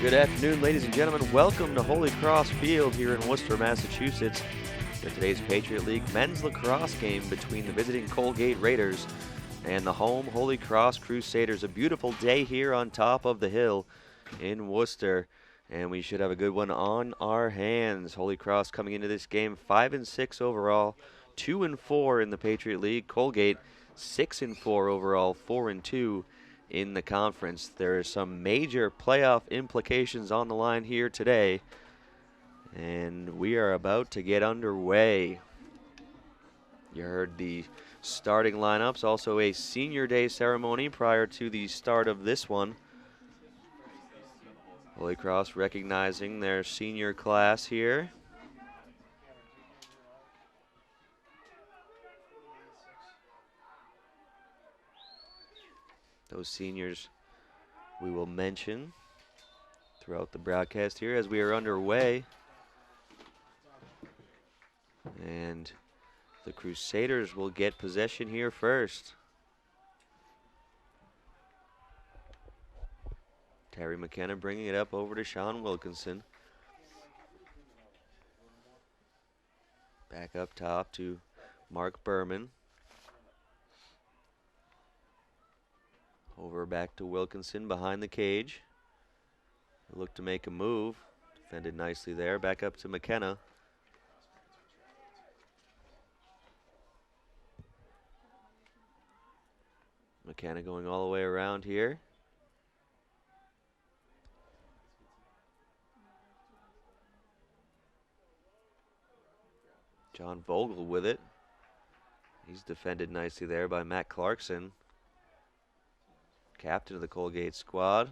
Good afternoon, ladies and gentlemen. Welcome to Holy Cross Field here in Worcester, Massachusetts for today's Patriot League men's lacrosse game between the visiting Colgate Raiders and the home Holy Cross Crusaders. A beautiful day here on top of the hill in Worcester, and we should have a good one on our hands. Holy Cross coming into this game 5-6 overall, 2-4 in the Patriot League. Colgate 6-4 overall, 4-2 in the conference. There are some major playoff implications on the line here today, and we are about to get underway. You heard the starting lineups, also a senior day ceremony prior to the start of this one. Holy Cross recognizing their senior class here. Those seniors we will mention throughout the broadcast here as we are underway. And the Crusaders will get possession here first. Terry McKenna bringing it up over to Sean Wilkinson. Back up top to Mark Berman. Over back to Wilkinson behind the cage. Look to make a move. Defended nicely there. Back up to McKenna. McKenna going all the way around here. John Vogel with it. He's defended nicely there by Matt Clarkson, captain of the Colgate squad.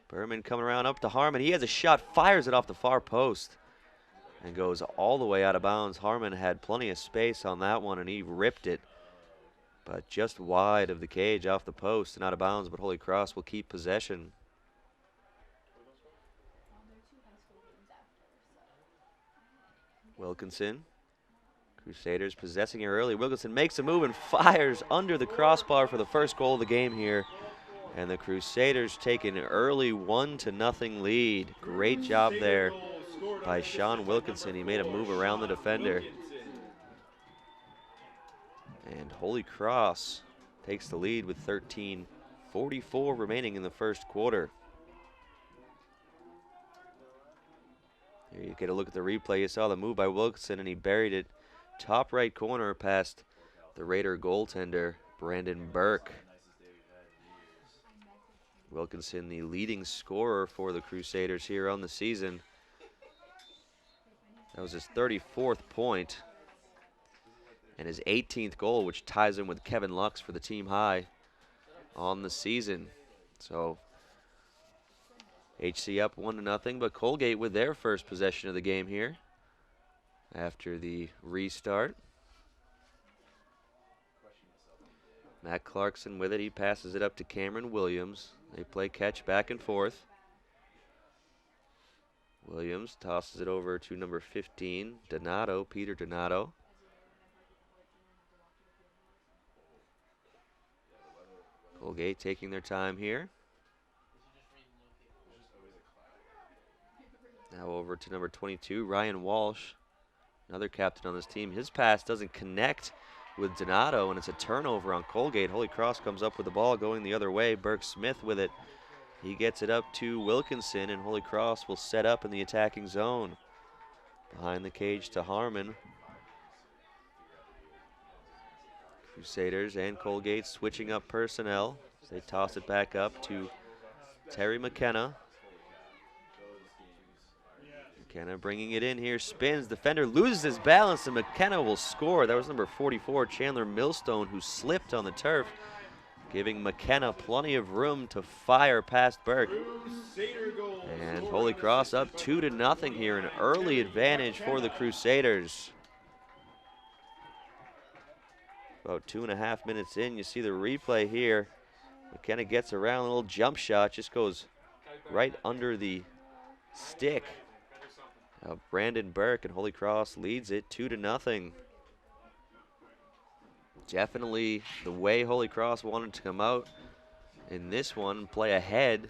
Berman coming around up to Harmon. He has a shot, fires it off the far post, and goes all the way out of bounds. Harmon had plenty of space on that one, and he ripped it, but just wide of the cage, off the post and out of bounds, but Holy Cross will keep possession. Wilkinson. Crusaders possessing it early. Wilkinson makes a move and fires under the crossbar for the first goal of the game here. And the Crusaders take an early 1-0 lead. Great job there by Sean Wilkinson. He made a move around the defender. And Holy Cross takes the lead with 13:44 remaining in the first quarter. Here you get a look at the replay. You saw the move by Wilkinson, and he buried it top right corner past the Raider goaltender, Brandon Burke. Wilkinson, the leading scorer for the Crusaders here on the season. That was his 34th point and his 18th goal, which ties him with Kevin Lux for the team high on the season. So HC up 1-0, but Colgate with their first possession of the game here after the restart. Matt Clarkson with it. He passes it up to Cameron Williams. They play catch back and forth. Williams tosses it over to number 15, Donato, Peter Donato. Colgate taking their time here. Now over to number 22, Ryan Walsh, another captain on this team. His pass doesn't connect with Donato, and it's a turnover on Colgate. Holy Cross comes up with the ball going the other way. Burke Smith with it. He gets it up to Wilkinson, and Holy Cross will set up in the attacking zone. Behind the cage to Harmon. Crusaders and Colgate switching up personnel as they toss it back up to Terry McKenna. McKenna bringing it in here, spins, defender loses his balance, and McKenna will score. That was number 44, Chandler Millstone, who slipped on the turf, giving McKenna plenty of room to fire past Burke. And Holy Cross up 2-0 here, an early advantage for the Crusaders. About 2.5 minutes in, you see the replay here. McKenna gets around, a little jump shot, just goes right under the stick of Brandon Burke, and Holy Cross leads it 2-0. Definitely the way Holy Cross wanted to come out in this one, play ahead.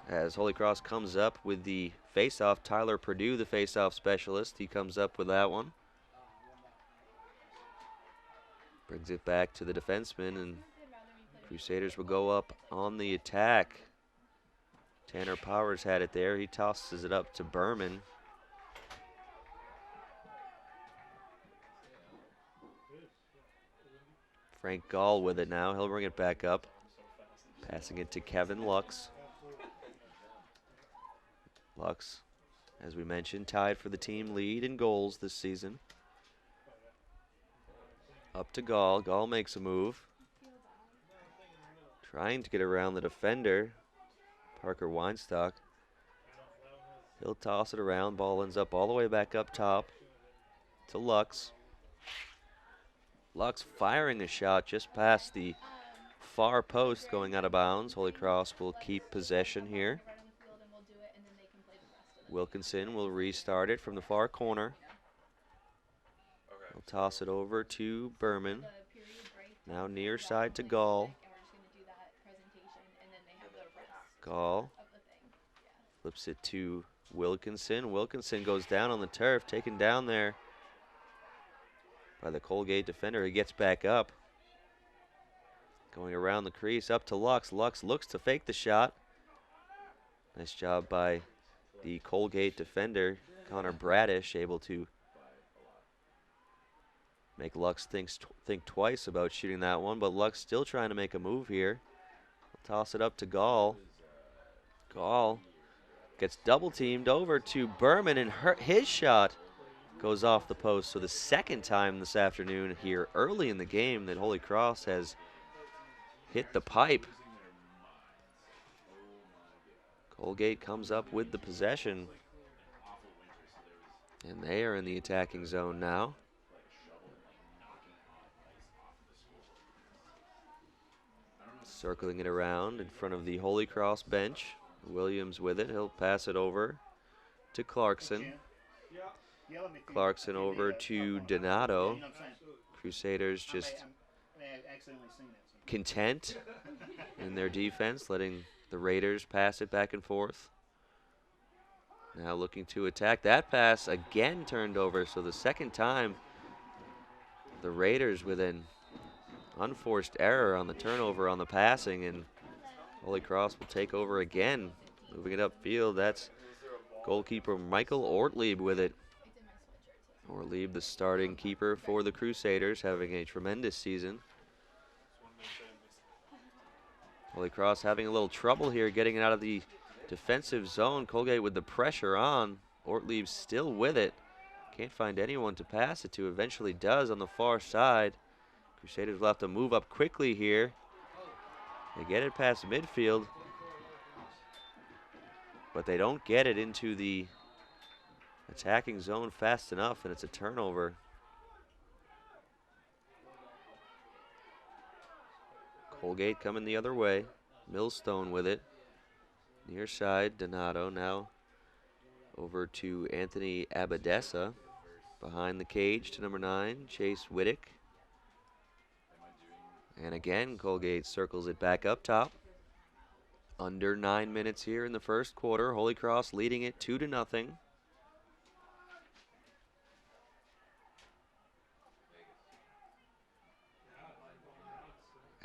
As Holy Cross comes up with the face-off, Tyler Purdue, the face-off specialist, he comes up with that one. Brings it back to the defenseman, and Crusaders will go up on the attack. Tanner Powers had it there. He tosses it up to Berman. Frank Gall with it now. He'll bring it back up. Passing it to Kevin Lux. Lux, as we mentioned, tied for the team lead in goals this season. Up to Gall. Gall makes a move. Trying to get around the defender, Parker Weinstock. He'll toss it around. Ball ends up all the way back up top to Lux. Lux firing a shot just past the far post, going out of bounds. Holy Cross will keep possession here. Wilkinson will restart it from the far corner. He'll toss it over to Berman. Now near side to Gall. Gall flips it to Wilkinson. Wilkinson goes down on the turf, taken down there by the Colgate defender. He gets back up. Going around the crease, up to Lux. Lux looks to fake the shot. Nice job by the Colgate defender, Connor Bradish, able to make Lux think twice about shooting that one, but Lux still trying to make a move here. He'll toss it up to Gall. Gall gets double teamed over to Berman, and his shot goes off the post. So the second time this afternoon here early in the game that Holy Cross has hit the pipe. Colgate comes up with the possession, and they are in the attacking zone now. Circling it around in front of the Holy Cross bench. Williams with it. He'll pass it over to Clarkson. Clarkson over to Donato. Crusaders just content in their defense, letting the Raiders pass it back and forth. Now looking to attack. That pass again turned over, so the second time the Raiders with an unforced error on the turnover on the passing, and Holy Cross will take over again. Moving it upfield, that's goalkeeper Michael Ortlieb with it. Ortlieb, the starting keeper for the Crusaders, having a tremendous season. Holy Cross having a little trouble here getting it out of the defensive zone. Colgate with the pressure on. Ortlieb still with it. Can't find anyone to pass it to. Eventually does on the far side. Crusaders will have to move up quickly here. They get it past midfield, but they don't get it into the attacking zone fast enough, and it's a turnover. Colgate coming the other way. Millstone with it. Near side, Donato now over to Anthony Abadessa. Behind the cage to number 9, Chase Whittick. And again, Colgate circles it back up top. Under 9 minutes here in the first quarter. Holy Cross leading it 2-0.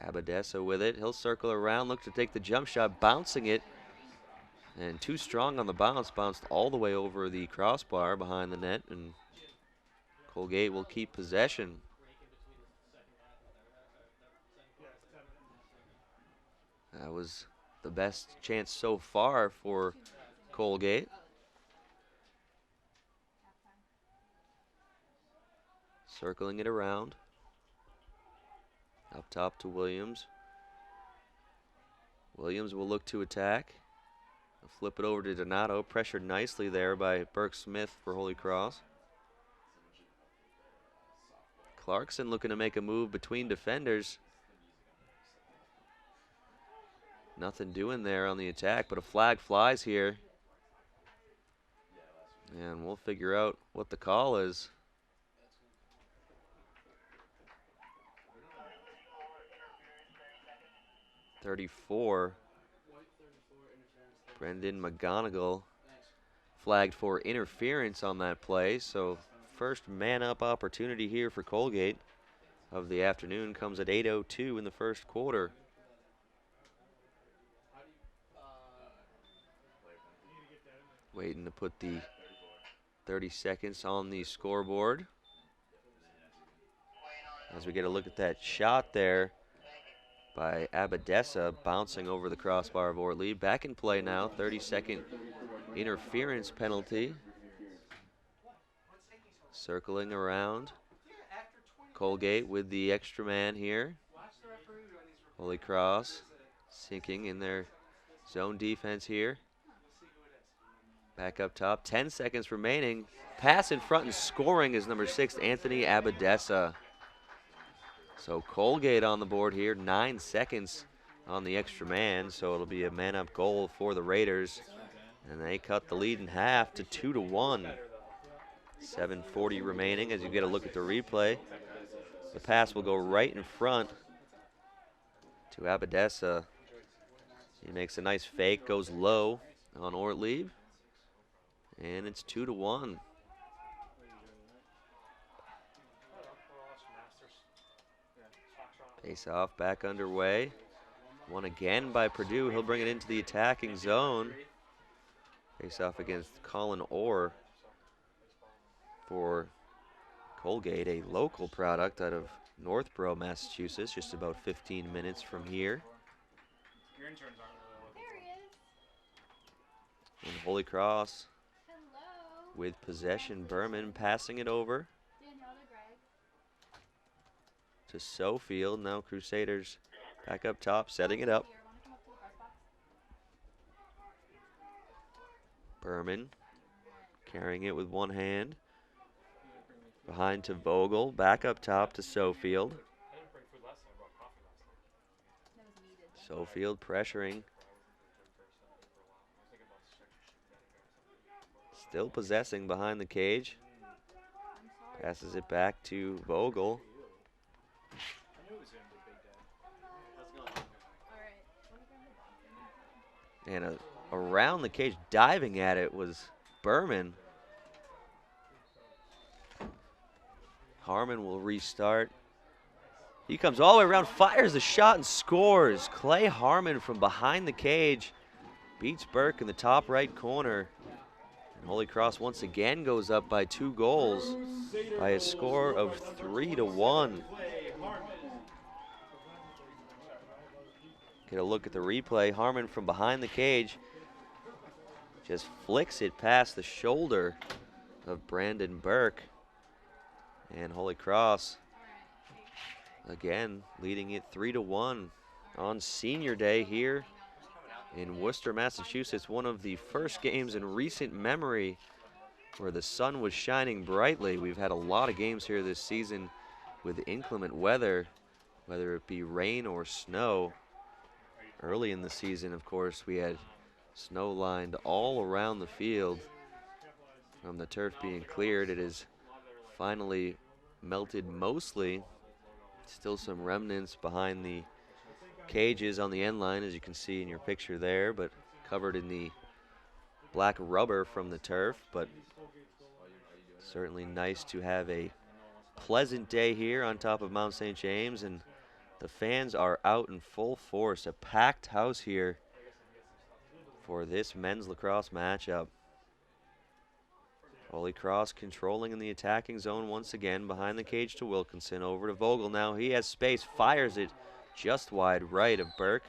Abadessa with it. He'll circle around, look to take the jump shot, bouncing it. And too strong on the bounce. Bounced all the way over the crossbar behind the net, and Colgate will keep possession. That was the best chance so far for Colgate. Circling it around. Up top to Williams. Williams will look to attack. He'll flip it over to Donato. Pressured nicely there by Burke Smith for Holy Cross. Clarkson looking to make a move between defenders. Nothing doing there on the attack, but a flag flies here. And we'll figure out what the call is. .34 Brendan McGonigal flagged for interference on that play, so first man-up opportunity here for Colgate of the afternoon comes at 8:02 in the first quarter. Waiting to put the 30 seconds on the scoreboard. As we get a look at that shot there by Abadessa, bouncing over the crossbar of Ortley. Back in play now, 30-second interference penalty. Circling around. Colgate with the extra man here. Holy Cross sinking in their zone defense here. Back up top, 10 seconds remaining. Pass in front and scoring is number 6, Anthony Abadessa. So Colgate on the board here, 9 seconds on the extra man, so it'll be a man-up goal for the Raiders. And they cut the lead in half to 2-1. 7:40 remaining as you get a look at the replay. The pass will go right in front to Abadessa. He makes a nice fake, goes low on Ortley, and it's 2-1. Face off back underway. Won again by Purdue. He'll bring it into the attacking zone. Face off against Colin Orr for Colgate, a local product out of Northborough, Massachusetts, just about 15 minutes from here. And Holy Cross with possession. Berman passing it over to Sofield. Now Crusaders back up top, setting it up. Berman carrying it with one hand. Behind to Vogel, back up top to Sofield. Sofield pressuring. Still possessing behind the cage. Passes it back to Vogel. And around the cage, diving at it, was Berman. Harmon will restart. He comes all the way around, fires the shot and scores. Clay Harmon from behind the cage beats Burke in the top right corner. And Holy Cross once again goes up by 2 goals by a score of 3-1. Get a look at the replay. Harmon from behind the cage just flicks it past the shoulder of Brandon Burke. And Holy Cross again leading it 3-1 on senior day here in Worcester, Massachusetts. One of the first games in recent memory where the sun was shining brightly. We've had a lot of games here this season with inclement weather, whether it be rain or snow. Early in the season, of course, we had snow lined all around the field from the turf being cleared. It is finally melted mostly. Still some remnants behind the cages on the end line, as you can see in your picture there, but covered in the black rubber from the turf. But certainly nice to have a pleasant day here on top of Mount St. James, and the fans are out in full force. A packed house here for this men's lacrosse matchup. Holy Cross controlling in the attacking zone once again. Behind the cage to Wilkinson. Over to Vogel now. He has space. Fires it just wide right of Burke.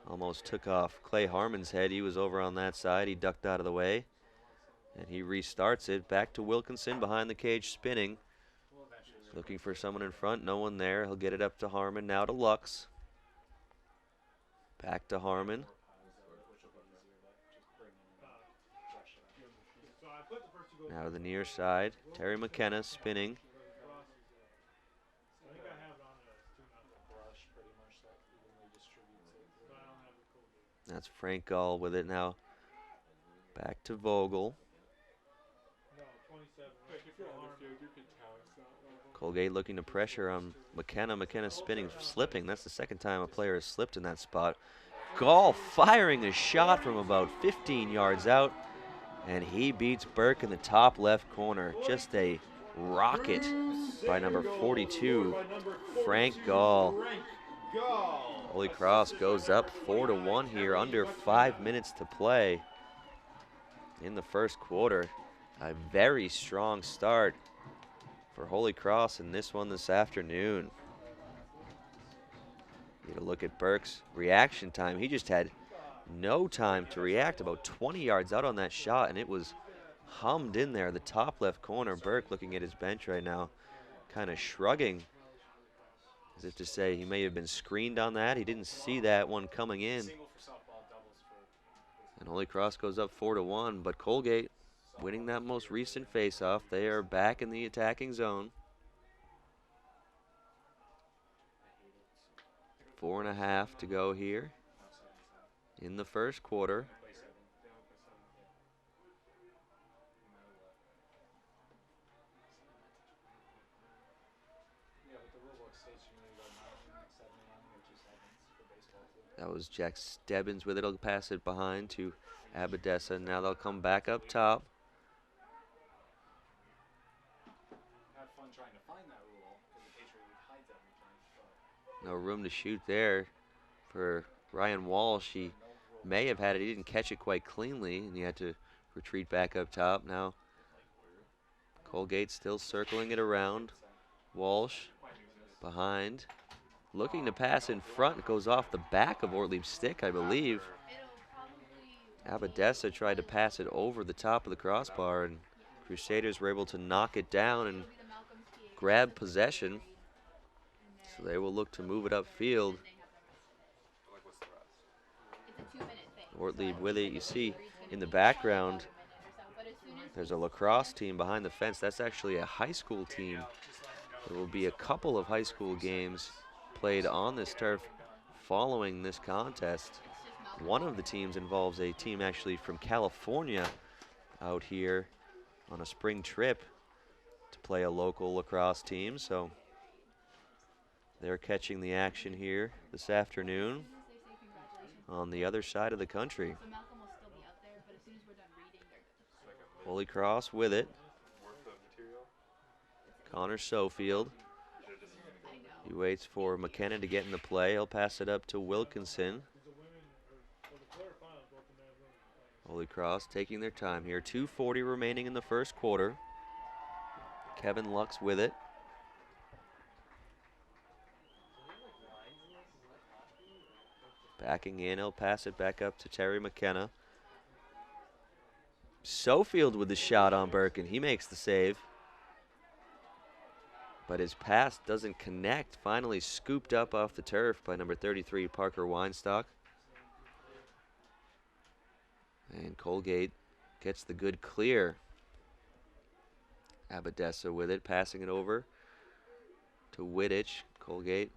Almost took off Clay Harmon's head. He was over on that side. He ducked out of the way. And he restarts it. Back to Wilkinson. Behind the cage spinning. Looking for someone in front. No one there. He'll get it up to Harmon. Now to Lux. Back to Harmon. Now to the near side. Terry McKenna spinning. That's Frank Gall with it now. Back to Vogel. Colgate looking to pressure on McKenna. McKenna spinning, slipping. That's the second time a player has slipped in that spot. Gall firing a shot from about 15 yards out, and he beats Burke in the top left corner. Just a rocket by number 42, Frank Gall. Holy Cross goes up 4-1 here, under 5 minutes to play in the first quarter. A very strong start for Holy Cross in this one this afternoon. Get a look at Burke's reaction time. He just had no time to react, about 20 yards out on that shot, and it was hummed in there, the top left corner. Burke looking at his bench right now, kind of shrugging, as if to say he may have been screened on that. He didn't see that one coming in. And Holy Cross goes up 4-1, but Colgate winning that most recent face-off. They are back in the attacking zone. 4.5 to go here in the first quarter. That was Jack Stebbins with it. He'll pass it behind to Abadessa. Now they'll come back up top. No room to shoot there for Ryan Walsh. He may have had it. He didn't catch it quite cleanly, and he had to retreat back up top. Now Colgate still circling it around. Walsh behind. Looking to pass in front. It goes off the back of Ortlieb's stick, I believe. Abadessa tried to pass it over the top of the crossbar, and Crusaders were able to knock it down and grab possession. So they will look to move it upfield. Ortlieb with it. You see in the background, there's a lacrosse team behind the fence. That's actually a high school team. There will be a couple of high school games played on this turf following this contest. One of the teams involves a team actually from California out here on a spring trip to play a local lacrosse team. So they're catching the action here this afternoon on the other side of the country. Holy Cross with it. Connor Sofield. He waits for McKenna to get in the play. He'll pass it up to Wilkinson. Holy Cross taking their time here. 2:40 remaining in the first quarter. Kevin Lux with it. Backing in, he'll pass it back up to Terry McKenna. Sofield with the shot on Burke, and he makes the save. But his pass doesn't connect. Finally scooped up off the turf by number 33, Parker Weinstock. And Colgate gets the good clear. Abadessa with it, passing it over to Wittich. Colgate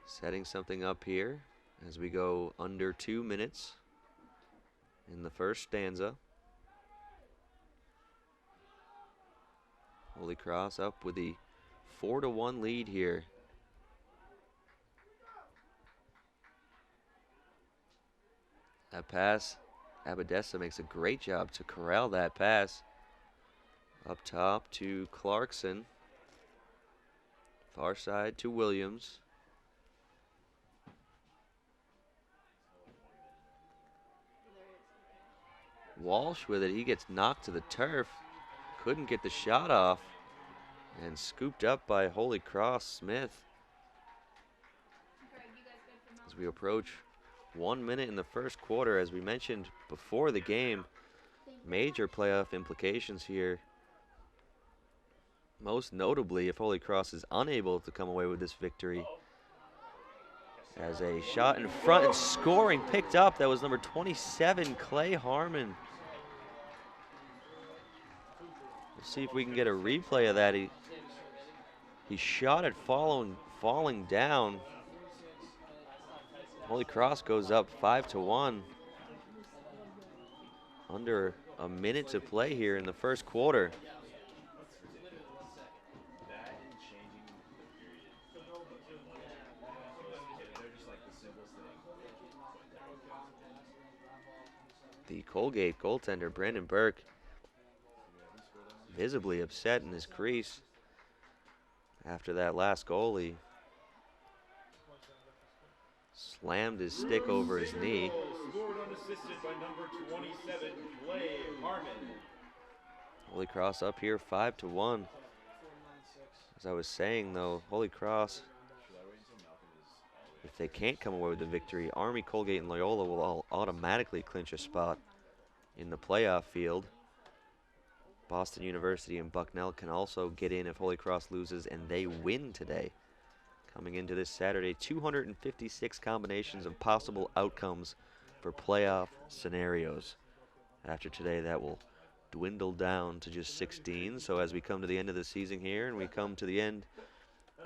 setting something up here as we go under 2 minutes in the first stanza. Holy Cross up with the 4-1 lead here. That pass, Abadessa makes a great job to corral that pass. Up top to Clarkson. Far side to Williams. Walsh with it. He gets knocked to the turf. Couldn't get the shot off. And scooped up by Holy Cross Smith. As we approach 1 minute in the first quarter, as we mentioned before the game, major playoff implications here. Most notably if Holy Cross is unable to come away with this victory. As a shot in front and scoring picked up, that was number 27, Clay Harmon. We'll see if we can get a replay of that. He shot it falling down. Holy Cross goes up 5-1. Under a minute to play here in the first quarter. Colgate goaltender Brandon Burke visibly upset in his crease after that last goal. He slammed his stick over his knee. Scored unassisted by number 27, Harmon. Holy Cross up here 5-1. As I was saying though, Holy Cross, if they can't come away with the victory, Army, Colgate, and Loyola will all automatically clinch a spot in the playoff field. Boston University and Bucknell can also get in if Holy Cross loses and they win today. Coming into this Saturday, 256 combinations of possible outcomes for playoff scenarios. After today, that will dwindle down to just 16. So as we come to the end of the season here and we come to the end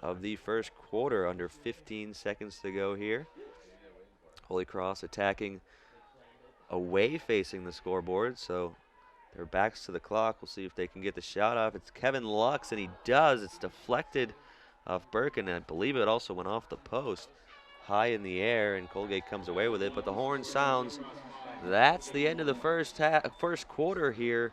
of the first quarter, under 15 seconds to go here, Holy Cross attacking away facing the scoreboard, so their backs to the clock. We'll see if they can get the shot off. It's Kevin Lux, and he does. It's deflected off Burke, and I believe it also went off the post high in the air, and Colgate comes away with it, but the horn sounds. That's the end of the first quarter here.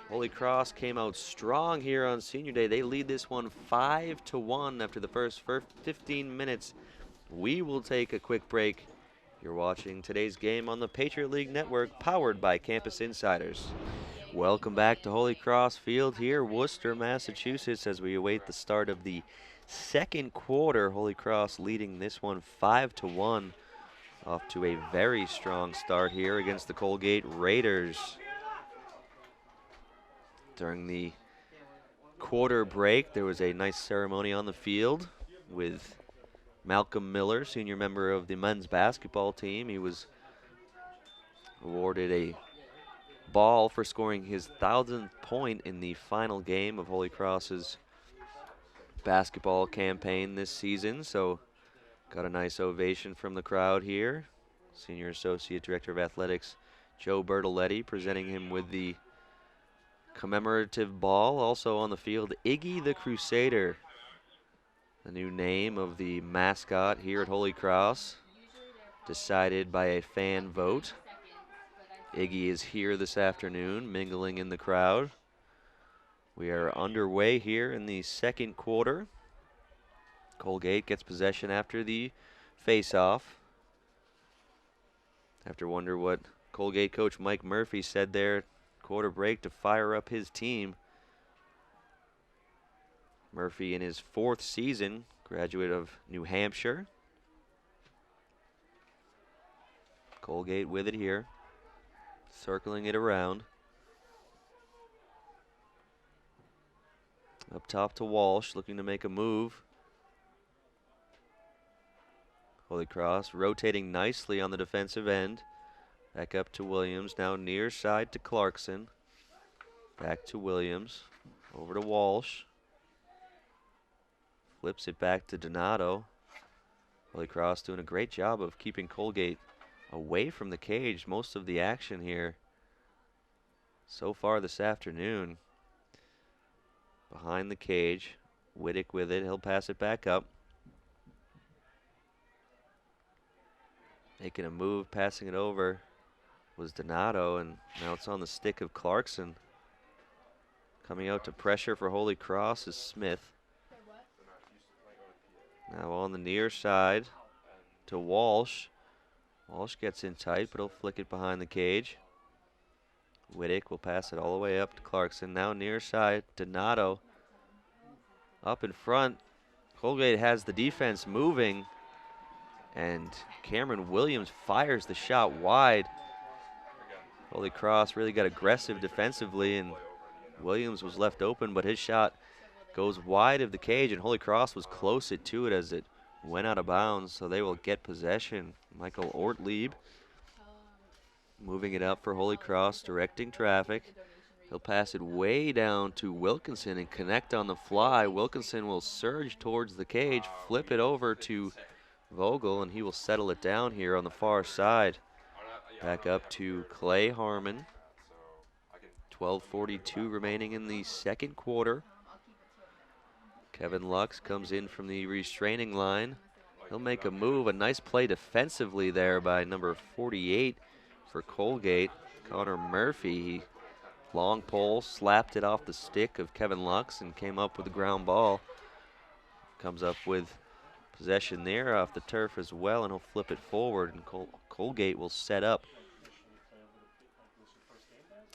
Holy Cross came out strong here on Senior Day. They lead this one 5-1 after the first 15 minutes. We will take a quick break. You're watching today's game on the Patriot League Network, powered by Campus Insiders. Welcome back to Holy Cross Field here, Worcester, Massachusetts, as we await the start of the second quarter. Holy Cross leading this one 5-1, off to a very strong start here against the Colgate Raiders. During the quarter break, there was a nice ceremony on the field with Malcolm Miller, senior member of the men's basketball team. He was awarded a ball for scoring his 1,000th point in the final game of Holy Cross's basketball campaign this season. So got a nice ovation from the crowd here. Senior Associate Director of Athletics Joe Bertoletti presenting him with the commemorative ball. Also on the field, Iggy the Crusader, the new name of the mascot here at Holy Cross, decided by a fan vote. Iggy is here this afternoon, mingling in the crowd. We are underway here in the second quarter. Colgate gets possession after the face-off. Have to wonder what Colgate coach Mike Murphy said there quarter break to fire up his team. Murphy in his fourth season, graduate of New Hampshire. Colgate with it here, circling it around. Up top to Walsh, looking to make a move. Holy Cross rotating nicely on the defensive end. Back up to Williams, now near side to Clarkson. Back to Williams, over to Walsh. Flips it back to Donato. Holy Cross doing a great job of keeping Colgate away from the cage most of the action here so far this afternoon. Behind the cage, Whittick with it, he'll pass it back up. Making a move, passing it over was Donato, and now it's on the stick of Clarkson. Coming out to pressure for Holy Cross is Smith. Now on the near side to Walsh. Walsh gets in tight, but he'll flick it behind the cage. Whittick will pass it all the way up to Clarkson. Now near side, Donato up in front. Colgate has the defense moving, and Cameron Williams fires the shot wide. Holy Cross really got aggressive defensively, and Williams was left open, but his shot goes wide of the cage, and Holy Cross was closer to it as it went out of bounds, so they will get possession. Michael Ortlieb moving it up for Holy Cross, directing traffic. He'll pass it way down to Wilkinson and connect on the fly. Wilkinson will surge towards the cage, flip it over to Vogel, and he will settle it down here on the far side. Back up to Clay Harmon. 12:42 remaining in the second quarter. Kevin Lux comes in from the restraining line. He'll make a move, a nice play defensively there by number 48 for Colgate. Connor Murphy. Long pole, slapped it off the stick of Kevin Lux and came up with a ground ball. Comes up with possession there off the turf as well, and he'll flip it forward, and Colgate will set up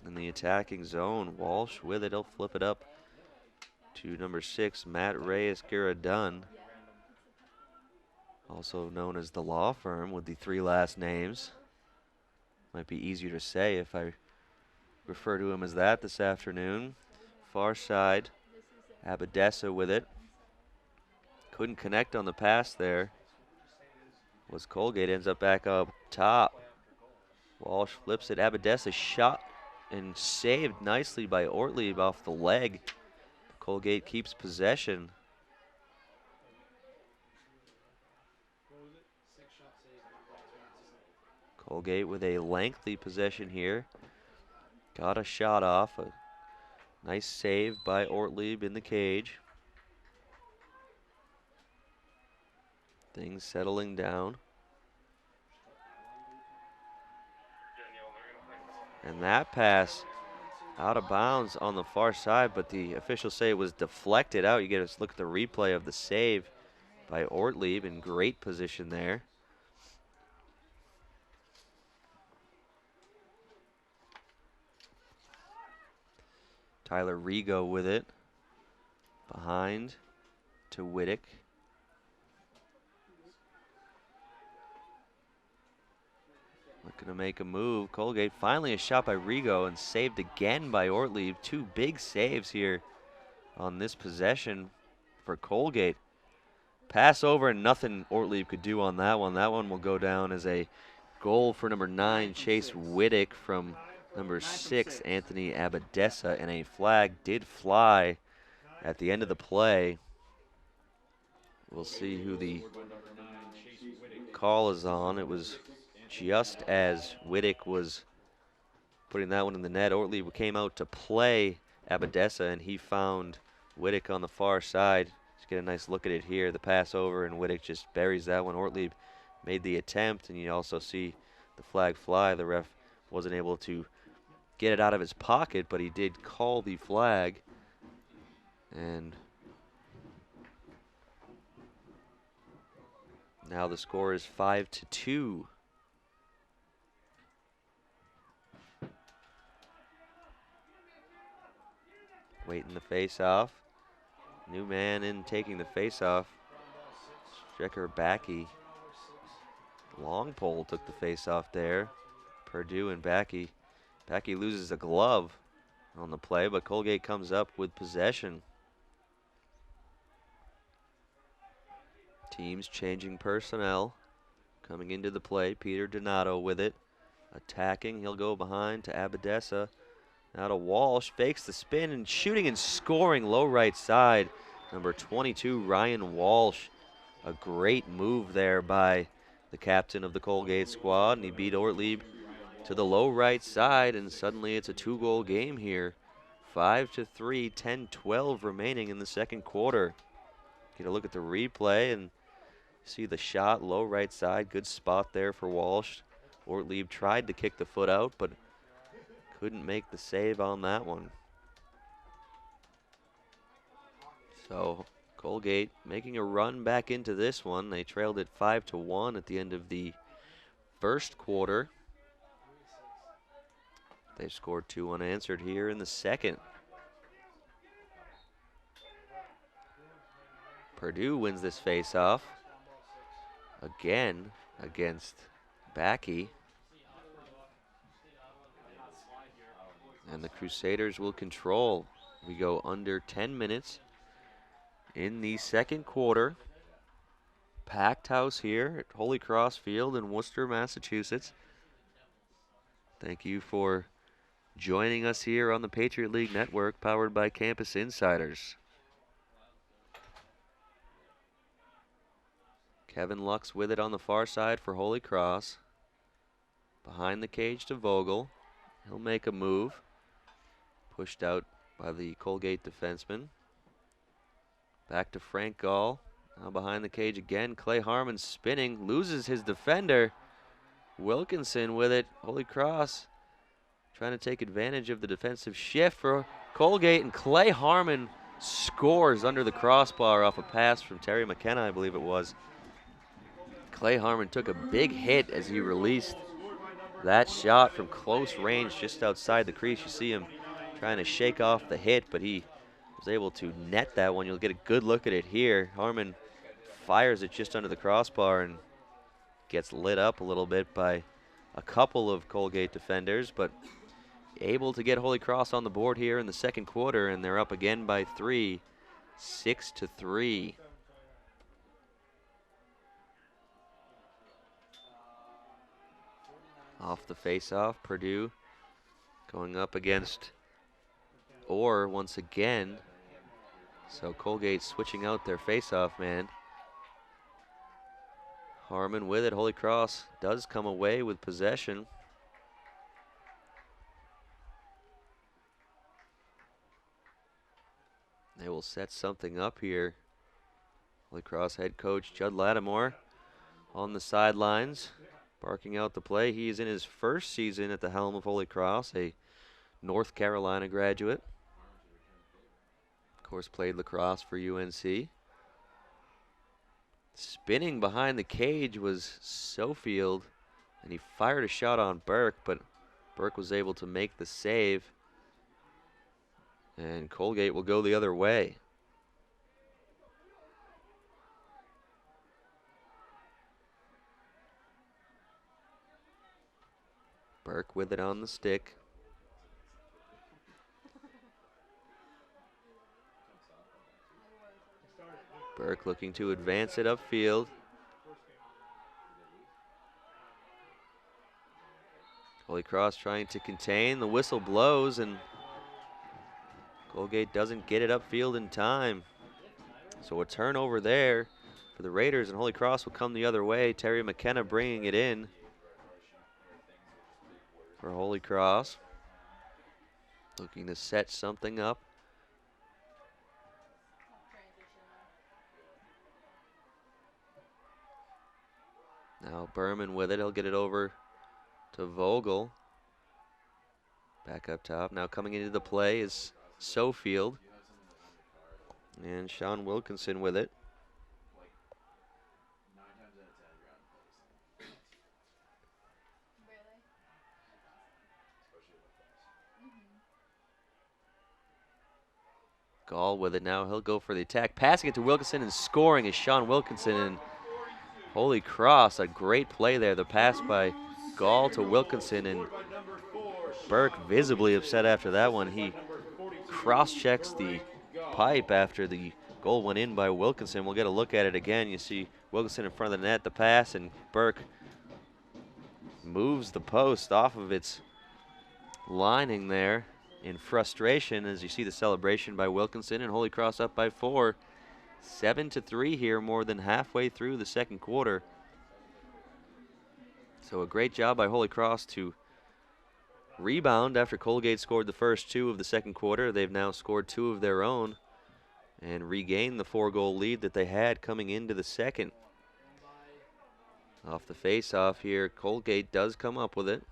in the attacking zone. Walsh with it, he'll flip it up to number 6, Matt Reyes-Giradun, also known as the law firm with the 3 last names. Might be easier to say if I refer to him as that this afternoon. Far side, Abadessa with it. Couldn't connect on the pass there. Was Colgate, ends up back up top. Walsh flips it, Abadessa shot and saved nicely by Ortlieb off the leg. Colgate keeps possession. Colgate with a lengthy possession here. Got a shot off. A nice save by Ortlieb in the cage. Things settling down. And that pass out of bounds on the far side, but the officials say it was deflected out. You get to look at the replay of the save by Ortlieb, in great position there. Tyler Rigo with it. Behind to Whittick. Looking to make a move. Colgate, finally a shot by Rigo and saved again by Ortlieb. 2 big saves here on this possession for Colgate. Pass over and nothing Ortlieb could do on that one. That one will go down as a goal for number 9, Chase Whittick, from number 6, Anthony Abadessa, and a flag did fly at the end of the play. We'll see who the call is on. It was just as Whittick was putting that one in the net. Ortlieb came out to play Abadessa, and he found Whittick on the far side. Let's get a nice look at it here. The pass over, and Whittick just buries that one. Ortlieb made the attempt, and you also see the flag fly. The ref wasn't able to get it out of his pocket, but he did call the flag. And now the score is 5-2. Waiting the face-off. New man in taking the face-off. Stricker Backey. Long pole took the face-off there. Purdue and Backey. Backey loses a glove on the play, but Colgate comes up with possession. Teams changing personnel. Coming into the play, Peter Donato with it. Attacking, he'll go behind to Abadessa. Now to Walsh, fakes the spin and shooting and scoring low right side. Number 22, Ryan Walsh. A great move there by the captain of the Colgate squad, and he beat Ortlieb to the low right side, and suddenly it's a 2-goal game here. 5-3, 10-12 remaining in the second quarter. Get a look at the replay and see the shot, low right side, good spot there for Walsh. Ortlieb tried to kick the foot out, but couldn't make the save on that one. So Colgate making a run back into this one. They trailed it 5-1 at the end of the first quarter. They scored 2 unanswered here in the second. Purdue wins this face-off again against Backey. And the Crusaders will control. We go under 10 minutes in the second quarter. Packed house here at Holy Cross Field in Worcester, Massachusetts. Thank you for joining us here on the Patriot League Network, powered by Campus Insiders. Kevin Lux with it on the far side for Holy Cross. Behind the cage to Vogel. He'll make a move. Pushed out by the Colgate defenseman. Back to Frank Gall. Now behind the cage again. Clay Harmon spinning. Loses his defender. Wilkinson with it. Holy Cross trying to take advantage of the defensive shift for Colgate, and Clay Harmon scores under the crossbar off a pass from Terry McKenna, I believe it was. Clay Harmon took a big hit as he released that shot from close range just outside the crease. You see him trying to shake off the hit, but he was able to net that one. You'll get a good look at it here. Harmon fires it just under the crossbar and gets lit up a little bit by a couple of Colgate defenders, but able to get Holy Cross on the board here in the second quarter, and they're up again by 3, 6-3. Off the face-off, Purdue going up against Orr once again. So Colgate switching out their face-off man. Harmon with it. Holy Cross does come away with possession. They will set something up here. Holy Cross head coach Judd Lattimore on the sidelines, barking out the play. He is in his first season at the helm of Holy Cross, a North Carolina graduate. Of course, played lacrosse for UNC. Spinning behind the cage was Sofield, and he fired a shot on Burke, but Burke was able to make the save. And Colgate will go the other way. Burke with it on the stick. Burke looking to advance it upfield. Holy Cross trying to contain. The whistle blows, and Colgate doesn't get it upfield in time. So a turnover there for the Raiders, and Holy Cross will come the other way. Terry McKenna bringing it in for Holy Cross. Looking to set something up. Now Berman with it. He'll get it over to Vogel. Back up top. Now coming into the play is Sofield. And Sean Wilkinson with it. Gall with it now. He'll go for the attack. Passing it to Wilkinson and scoring is Sean Wilkinson. And Holy Cross, a great play there. The pass by Gall to Wilkinson, and Burke visibly upset after that one. He cross-checks the pipe after the goal went in by Wilkinson. We'll get a look at it again. You see Wilkinson in front of the net, the pass, and Burke moves the post off of its lining there in frustration, as you see the celebration by Wilkinson, and Holy Cross up by 4. 7-3 here, more than halfway through the second quarter. So a great job by Holy Cross to rebound after Colgate scored the first 2 of the second quarter. They've now scored 2 of their own and regained the 4-goal lead that they had coming into the second. Off the face-off here, Colgate does come up with it.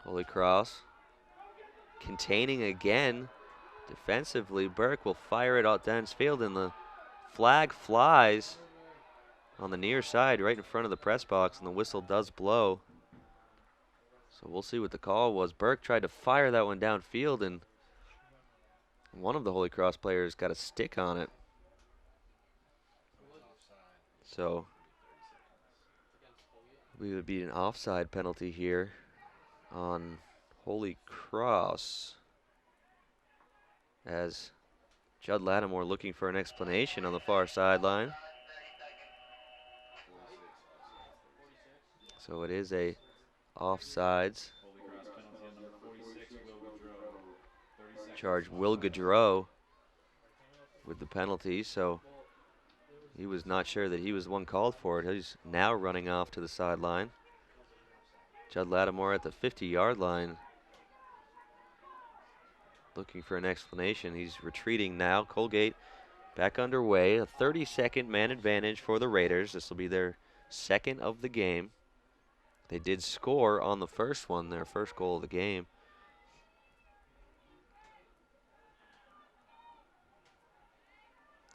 Holy Cross containing again defensively. Burke will fire it out downfield, and the flag flies on the near side right in front of the press box, and the whistle does blow. So we'll see what the call was. Burke tried to fire that one downfield, and one of the Holy Cross players got a stick on it. So we would be an offside penalty here on Holy Cross, as Judd Lattimore looking for an explanation on the far sideline. So it is a offsides charge. Will Gaudreau with the penalty, so he was not sure that he was the one called for it. He's now running off to the sideline. Judd Lattimore at the 50-yard line. looking for an explanation. He's retreating now. Colgate back underway. A 30-second man advantage for the Raiders. This will be their second of the game. They did score on the first one, their first goal of the game.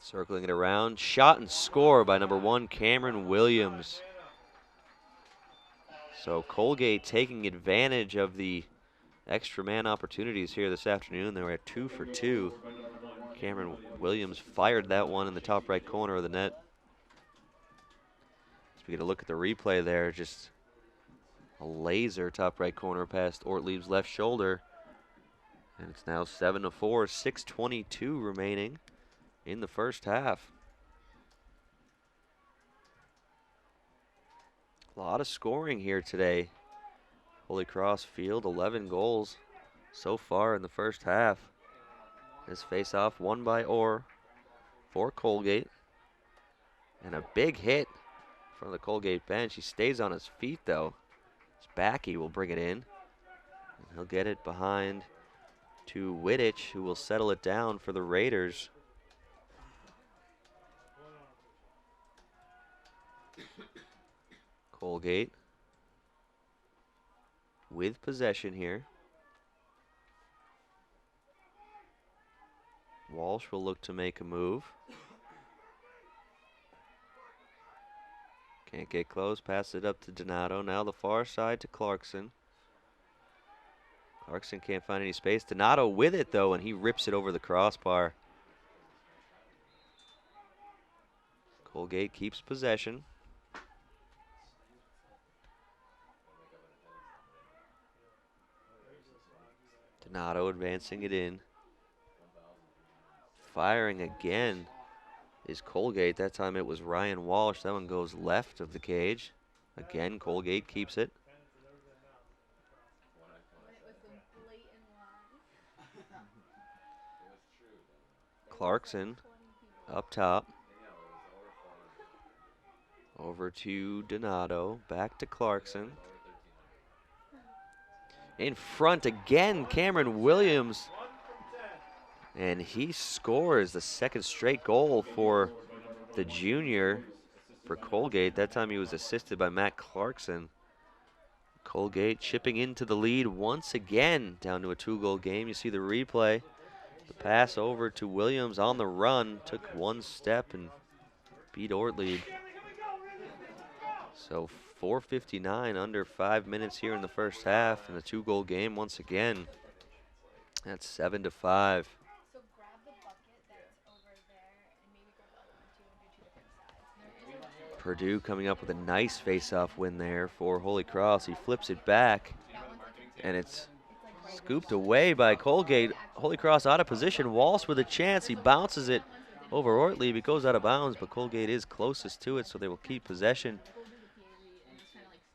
Circling it around. Shot and score by number 1, Cameron Williams. So Colgate taking advantage of the extra man opportunities here this afternoon. They were at 2 for 2. Cameron Williams fired that one in the top right corner of the net. As we get a look at the replay there, just a laser top right corner past Ortlieb's left shoulder. And it's now 7 to 4, 6:22 remaining in the first half. A lot of scoring here today. Holy Cross Field, 11 goals so far in the first half. This face-off won by Orr for Colgate. And a big hit from the Colgate bench. He stays on his feet, though. His backy will bring it in. And he'll get it behind to Wittich, who will settle it down for the Raiders. Colgate with possession here. Walsh will look to make a move. Can't get close, pass it up to Donato. Now the far side to Clarkson. Clarkson can't find any space. Donato with it though, and he rips it over the crossbar. Colgate keeps possession. Donato advancing it in. Firing again is Colgate. That time it was Ryan Walsh. That one goes left of the cage. Again, Colgate keeps it. Clarkson up top. Over to Donato. Back to Clarkson. In front again, Cameron Williams. And he scores the second straight goal for the junior for Colgate. That time he was assisted by Matt Clarkson. Colgate chipping into the lead once again, down to a 2-goal game. You see the replay. The pass over to Williams on the run. Took one step and beat Ortlieb. So 4:59, under 5 minutes here in the first half, and a 2-goal game once again. That's 7 to 5. So grab the bucket that's over there and maybe grab the other one too and do 2 different sides. Purdue coming up with a nice face-off win there for Holy Cross. He flips it back, and it's scooped away by Colgate. Holy Cross out of position. Walsh with a chance. He bounces it over Ortlieb. It goes out of bounds, but Colgate is closest to it, so they will keep possession.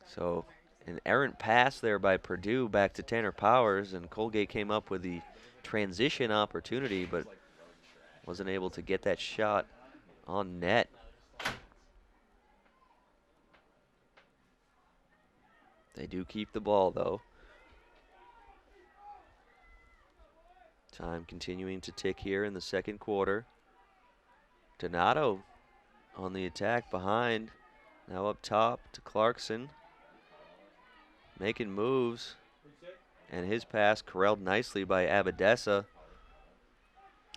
So an errant pass there by Purdue back to Tanner Powers, and Colgate came up with the transition opportunity, but wasn't able to get that shot on net. They do keep the ball, though. Time continuing to tick here in the second quarter. Donato on the attack behind. Now up top to Clarkson. Making moves. And his pass corralled nicely by Abadessa.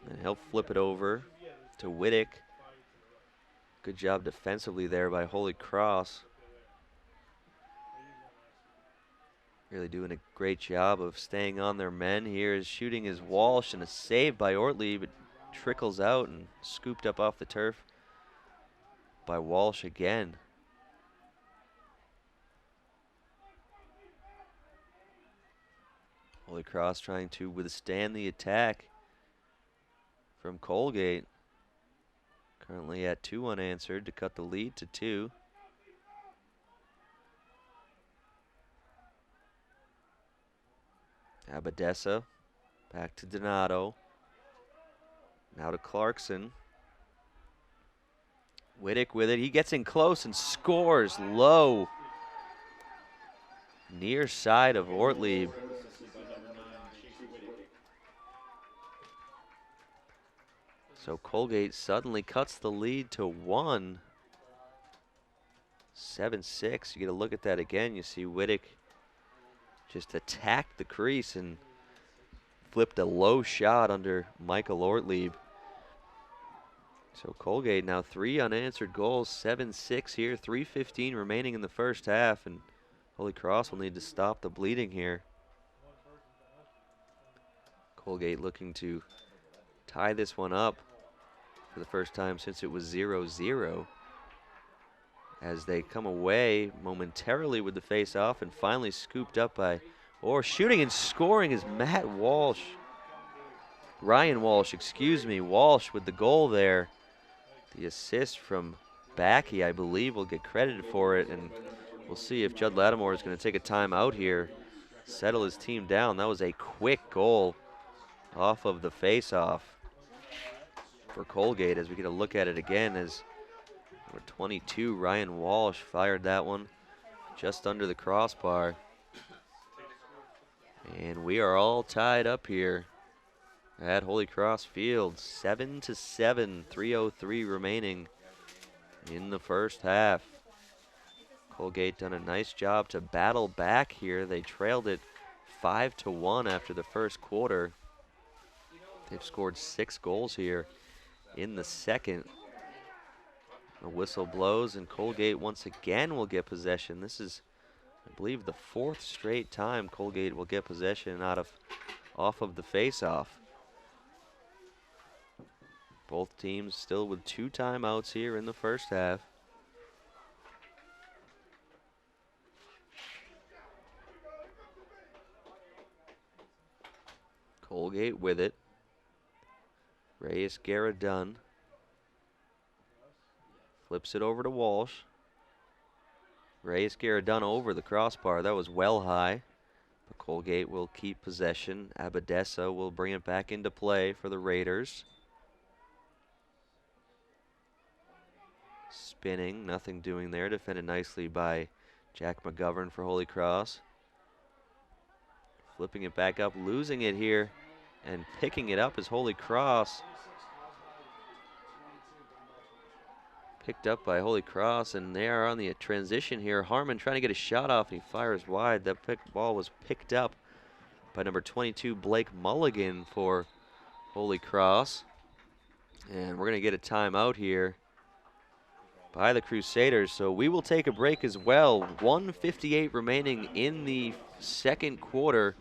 And he'll flip it over to Wittich. Good job defensively there by Holy Cross. Really doing a great job of staying on their men. Here is shooting is Walsh, and a save by Ortlieb. It trickles out and scooped up off the turf by Walsh again. Holy Cross trying to withstand the attack from Colgate. Currently at 2 unanswered to cut the lead to 2. Abadessa back to Donato. Now to Clarkson. Wittich with it. He gets in close and scores low. Near side of Ortlieb. So Colgate suddenly cuts the lead to 1. 7-6. You get a look at that again. You see Wittick just attacked the crease and flipped a low shot under Michael Ortlieb. So Colgate now 3 unanswered goals, 7-6 here, 3:15 remaining in the first half, and Holy Cross will need to stop the bleeding here. Colgate looking to tie this one up for the first time since it was 0-0. As they come away momentarily with the face-off and finally scooped up by, or shooting and scoring is Matt Walsh. Ryan Walsh, excuse me, Walsh with the goal there. The assist from Backey, I believe, will get credited for it, and we'll see if Judd Lattimore is going to take a timeout here, settle his team down. That was a quick goal off of the face-off for Colgate as we get a look at it again as number 22, Ryan Walsh, fired that one just under the crossbar. And we are all tied up here at Holy Cross Field, 7-7, 3:03 remaining in the first half. Colgate done a nice job to battle back here. They trailed it 5-1 after the first quarter. They've scored 6 goals here in the second. The whistle blows and Colgate once again will get possession. This is, I believe, the 4th straight time Colgate will get possession off of the face-off. Both teams still with 2 timeouts here in the first half. Colgate with it. Reyes Garradun flips it over to Walsh. Reyes Garradun over the crossbar. That was well high. But Colgate will keep possession. Abadessa will bring it back into play for the Raiders. Spinning, nothing doing there. Defended nicely by Jack McGovern for Holy Cross. Flipping it back up, losing it here, and picking it up is Holy Cross. Picked up by Holy Cross, and they are on the transition here. Harmon trying to get a shot off, and he fires wide. That ball was picked up by number 22, Blake Mulligan for Holy Cross. And we're going to get a timeout here by the Crusaders, so we will take a break as well. 1:58 remaining in the second quarter.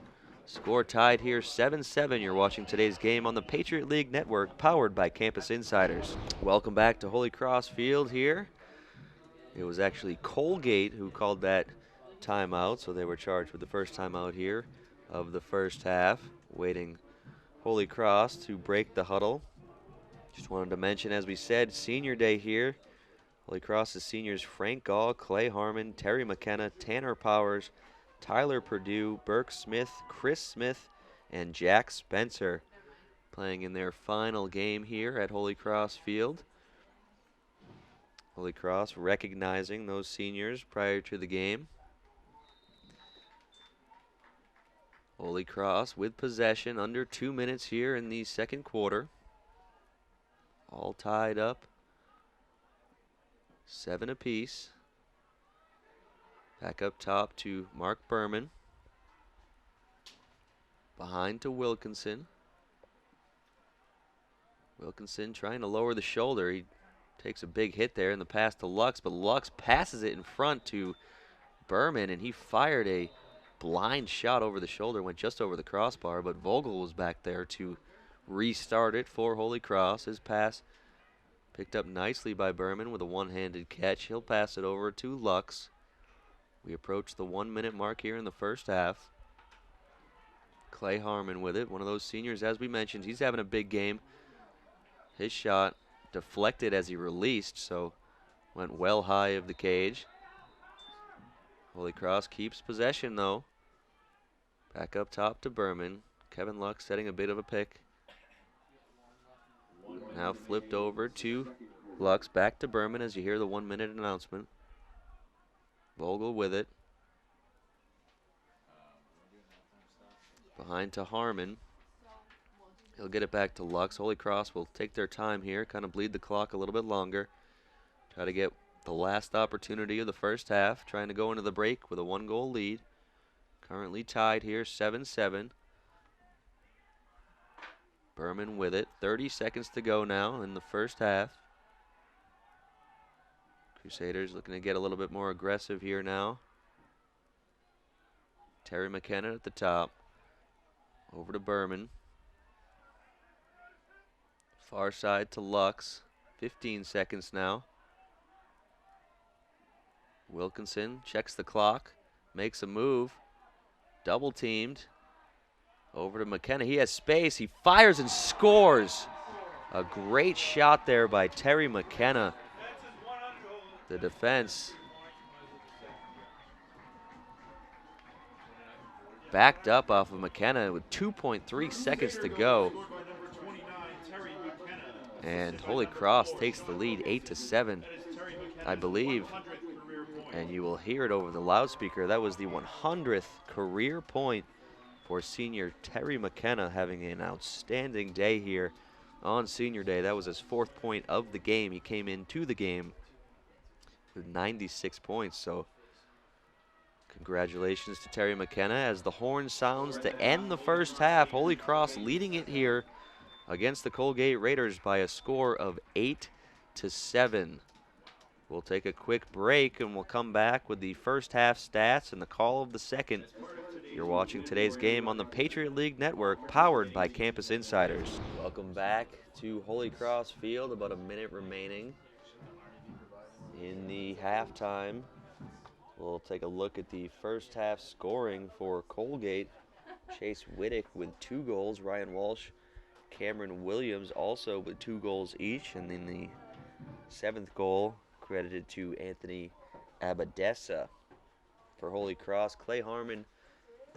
Score tied here, 7-7. You're watching today's game on the Patriot League Network, powered by Campus Insiders. Welcome back to Holy Cross Field here. It was actually Colgate who called that timeout, so they were charged with the first timeout here of the first half, waiting Holy Cross to break the huddle. Just wanted to mention, as we said, senior day here. Holy Cross's seniors Frank Gall, Clay Harmon, Terry McKenna, Tanner Powers, Tyler Purdue, Burke Smith, Chris Smith, and Jack Spencer playing in their final game here at Holy Cross Field. Holy Cross recognizing those seniors prior to the game. Holy Cross with possession, under 2 minutes here in the second quarter. All tied up, 7 apiece. Back up top to Mark Berman. Behind to Wilkinson. Wilkinson trying to lower the shoulder. He takes a big hit there in the pass to Lux, but Lux passes it in front to Berman, and he fired a blind shot over the shoulder, went just over the crossbar, but Vogel was back there to restart it for Holy Cross. His pass picked up nicely by Berman with a one-handed catch. He'll pass it over to Lux. We approach the 1 minute mark here in the first half. Clay Harmon with it, one of those seniors, as we mentioned. He's having a big game. His shot deflected as he released, so went well high of the cage. Holy Cross keeps possession, though. Back up top to Berman. Kevin Lux setting a bit of a pick. Now flipped over to Lux, back to Berman as you hear the 1 minute announcement. Vogel with it. Behind to Harmon. He'll get it back to Lux. Holy Cross will take their time here, kind of bleed the clock a little bit longer. Try to get the last opportunity of the first half, trying to go into the break with a 1-goal lead. Currently tied here, 7-7. Berman with it. 30 seconds to go now in the first half. Crusaders looking to get a little bit more aggressive here now. Terry McKenna at the top. Over to Berman. Far side to Lux. 15 seconds now. Wilkinson checks the clock. Makes a move. Double teamed. Over to McKenna. He has space. He fires and scores. A great shot there by Terry McKenna. The defense backed up off of McKenna with 2.3 seconds to go. And Holy Cross takes the lead 8-7, I believe. And you will hear it over the loudspeaker. That was the 100th career point for senior Terry McKenna, having an outstanding day here on senior day. That was his 4th point of the game. He came into the game with 96 points. So congratulations to Terry McKenna as the horn sounds to end the first half. Holy Cross leading it here against the Colgate Raiders by a score of 8-7. We'll take a quick break and we'll come back with the first half stats and the call of the second. You're watching today's game on the Patriot League Network, powered by Campus Insiders. Welcome back to Holy Cross Field. About a minute remaining in the halftime. We'll take a look at the first half scoring for Colgate. Chase Whittick with 2 goals. Ryan Walsh, Cameron Williams also with 2 goals each. And then the 7th goal credited to Anthony Abadessa. For Holy Cross, Clay Harmon,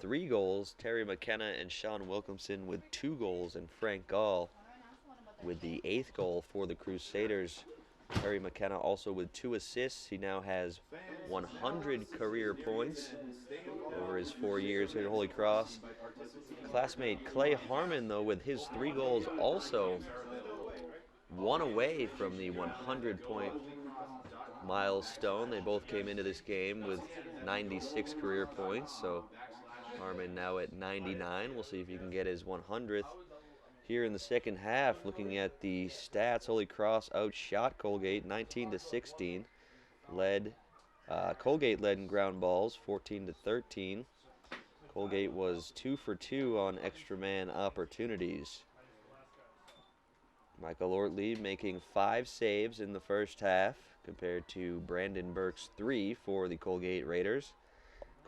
3 goals. Terry McKenna and Sean Wilkinson with 2 goals. And Frank Gall with the 8th goal for the Crusaders. Terry McKenna also with 2 assists. He now has 100 career points over his 4 years here at Holy Cross. Classmate Clay Harmon, though, with his 3 goals, also 1 away from the 100-point milestone. They both came into this game with 96 career points, so Harmon now at 99. We'll see if he can get his 100th. Here in the second half, looking at the stats, Holy Cross outshot Colgate 19-16. Colgate led in ground balls 14-13. Colgate was 2 for 2 on extra man opportunities. Michael Ortley making 5 saves in the first half compared to Brandon Burke's 3 for the Colgate Raiders.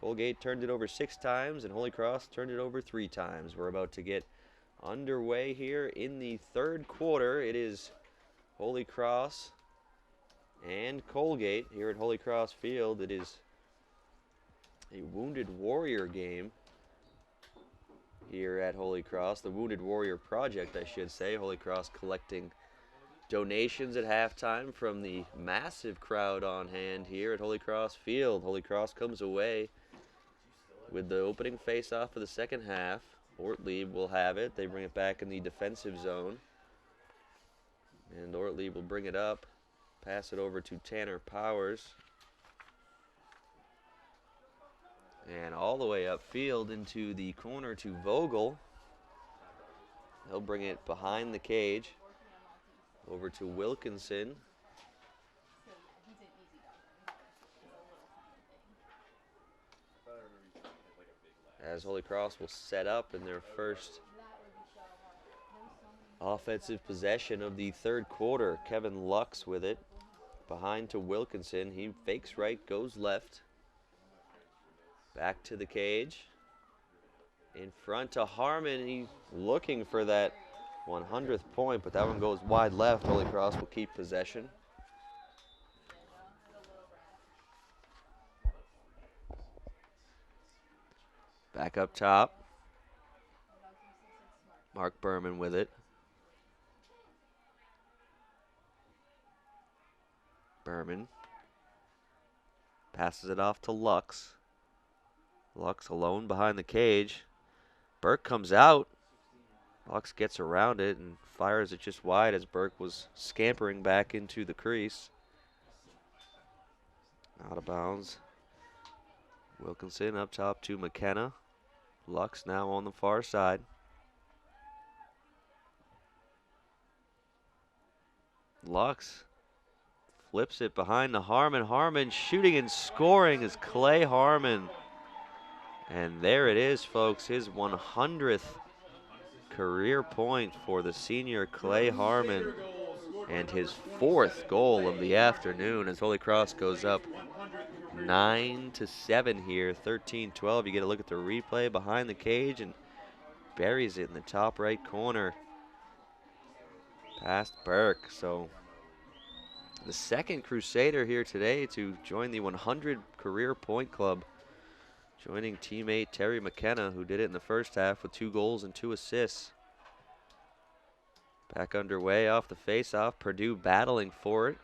Colgate turned it over 6 times and Holy Cross turned it over 3 times. We're about to get underway here in the third quarter. It is Holy Cross and Colgate here at Holy Cross Field. It is a Wounded Warrior game here at Holy Cross. The Wounded Warrior Project, I should say. Holy Cross collecting donations at halftime from the massive crowd on hand here at Holy Cross Field. Holy Cross comes away with the opening face-off of the second half. Ortley will have it. They bring it back in the defensive zone. And Ortley will bring it up. Pass it over to Tanner Powers. And all the way upfield into the corner to Vogel. He'll bring it behind the cage. Over to Wilkinson. As Holy Cross will set up in their first offensive possession of the third quarter. Kevin Lux with it. Behind to Wilkinson. He fakes right, goes left. Back to the cage. In front to Harmon. He's looking for that 100th point, but that one goes wide left. Holy Cross will keep possession. Back up top. Mark Berman with it. Berman passes it off to Lux. Lux alone behind the cage. Burke comes out. Lux gets around it and fires it just wide as Burke was scampering back into the crease. Out of bounds. Wilkinson up top to McKenna. Lux now on the far side. Lux flips it behind to Harmon. Harmon shooting and scoring is Clay Harmon. And there it is, folks, his 100th career point for the senior Clay Harmon, and his 4th goal of the afternoon as Holy Cross goes up 9-7 here, 13-12. You get a look at the replay behind the cage and buries it in the top right corner past Burke. So the second Crusader here today to join the 100 career point club, joining teammate Terry McKenna, who did it in the first half with 2 goals and 2 assists. Back underway off the face-off. Purdue battling for it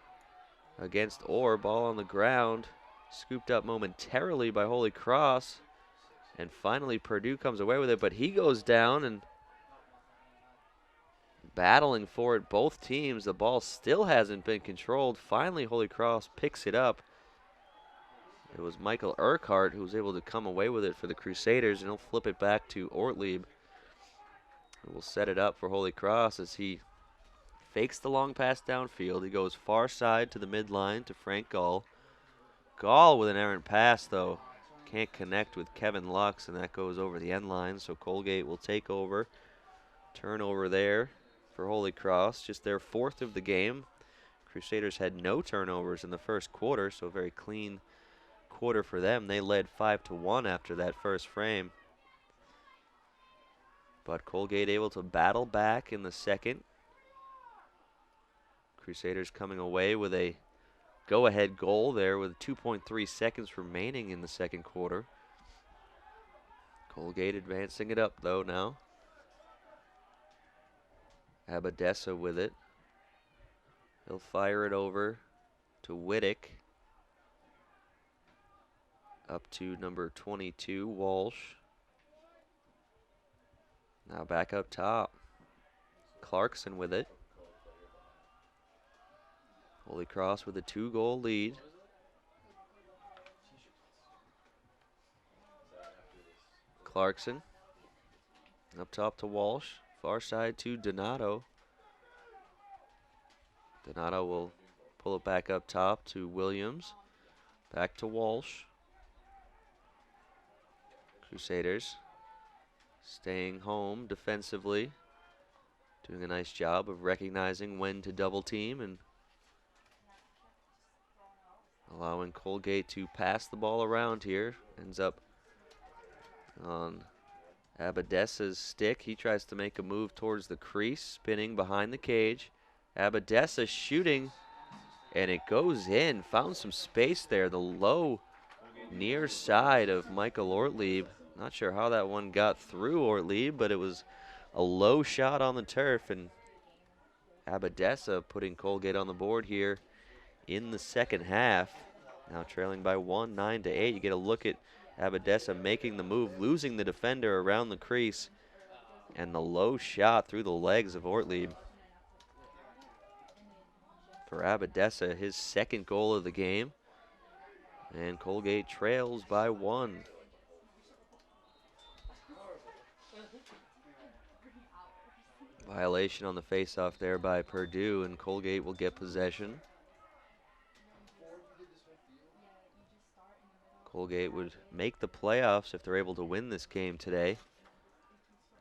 against Orr. Ball on the ground. Scooped up momentarily by Holy Cross. And finally Purdue comes away with it, but he goes down and battling for it. Both teams. The ball still hasn't been controlled. Finally Holy Cross picks it up. It was Michael Urquhart who was able to come away with it for the Crusaders, and he'll flip it back to Ortlieb. We'll set it up for Holy Cross as he fakes the long pass downfield. He goes far side to the midline to Frank Gall. Gall with an errant pass, though. Can't connect with Kevin Lux, and that goes over the end line, so Colgate will take over. Turnover there for Holy Cross, just their 4th of the game. Crusaders had no turnovers in the first quarter, so a very clean quarter for them. They led 5-1 after that first frame. But Colgate able to battle back in the second. Crusaders coming away with a go-ahead goal there with 2.3 seconds remaining in the second quarter. Colgate advancing it up, though, now. Abadessa with it. He'll fire it over to Wittick. Up to number 22, Walsh. Now back up top. Clarkson with it. Holy Cross with a 2-goal lead. Clarkson up top to Walsh. Far side to Donato. Donato will pull it back up top to Williams. Back to Walsh. Crusaders staying home defensively. Doing a nice job of recognizing when to double team and allowing Colgate to pass the ball around here. Ends up on Abadessa's stick. He tries to make a move towards the crease, spinning behind the cage. Abadessa shooting, and it goes in. Found some space there. The low near side of Michael Ortlieb. Not sure how that one got through Ortlieb, but it was a low shot on the turf, and Abadessa putting Colgate on the board here in the second half. Now trailing by 1, 9-8. You get a look at Abadessa making the move, losing the defender around the crease, and the low shot through the legs of Ortlieb. For Abadessa, his 2nd goal of the game, and Colgate trails by 1. Violation on the faceoff there by Purdue, and Colgate will get possession. Colgate would make the playoffs if they're able to win this game today.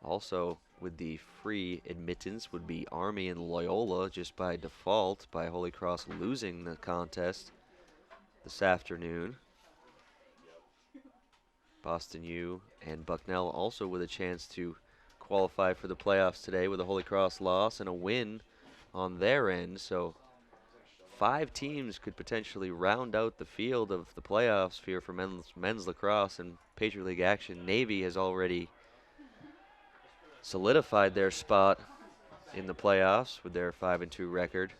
Also, with the free admittance would be Army and Loyola just by default, by Holy Cross losing the contest this afternoon. Boston U and Bucknell also with a chance to qualify for the playoffs today with a Holy Cross loss and a win on their end. So 5 teams could potentially round out the field of the playoffs here for men's lacrosse and Patriot League action. Navy has already solidified their spot in the playoffs with their 5-2 record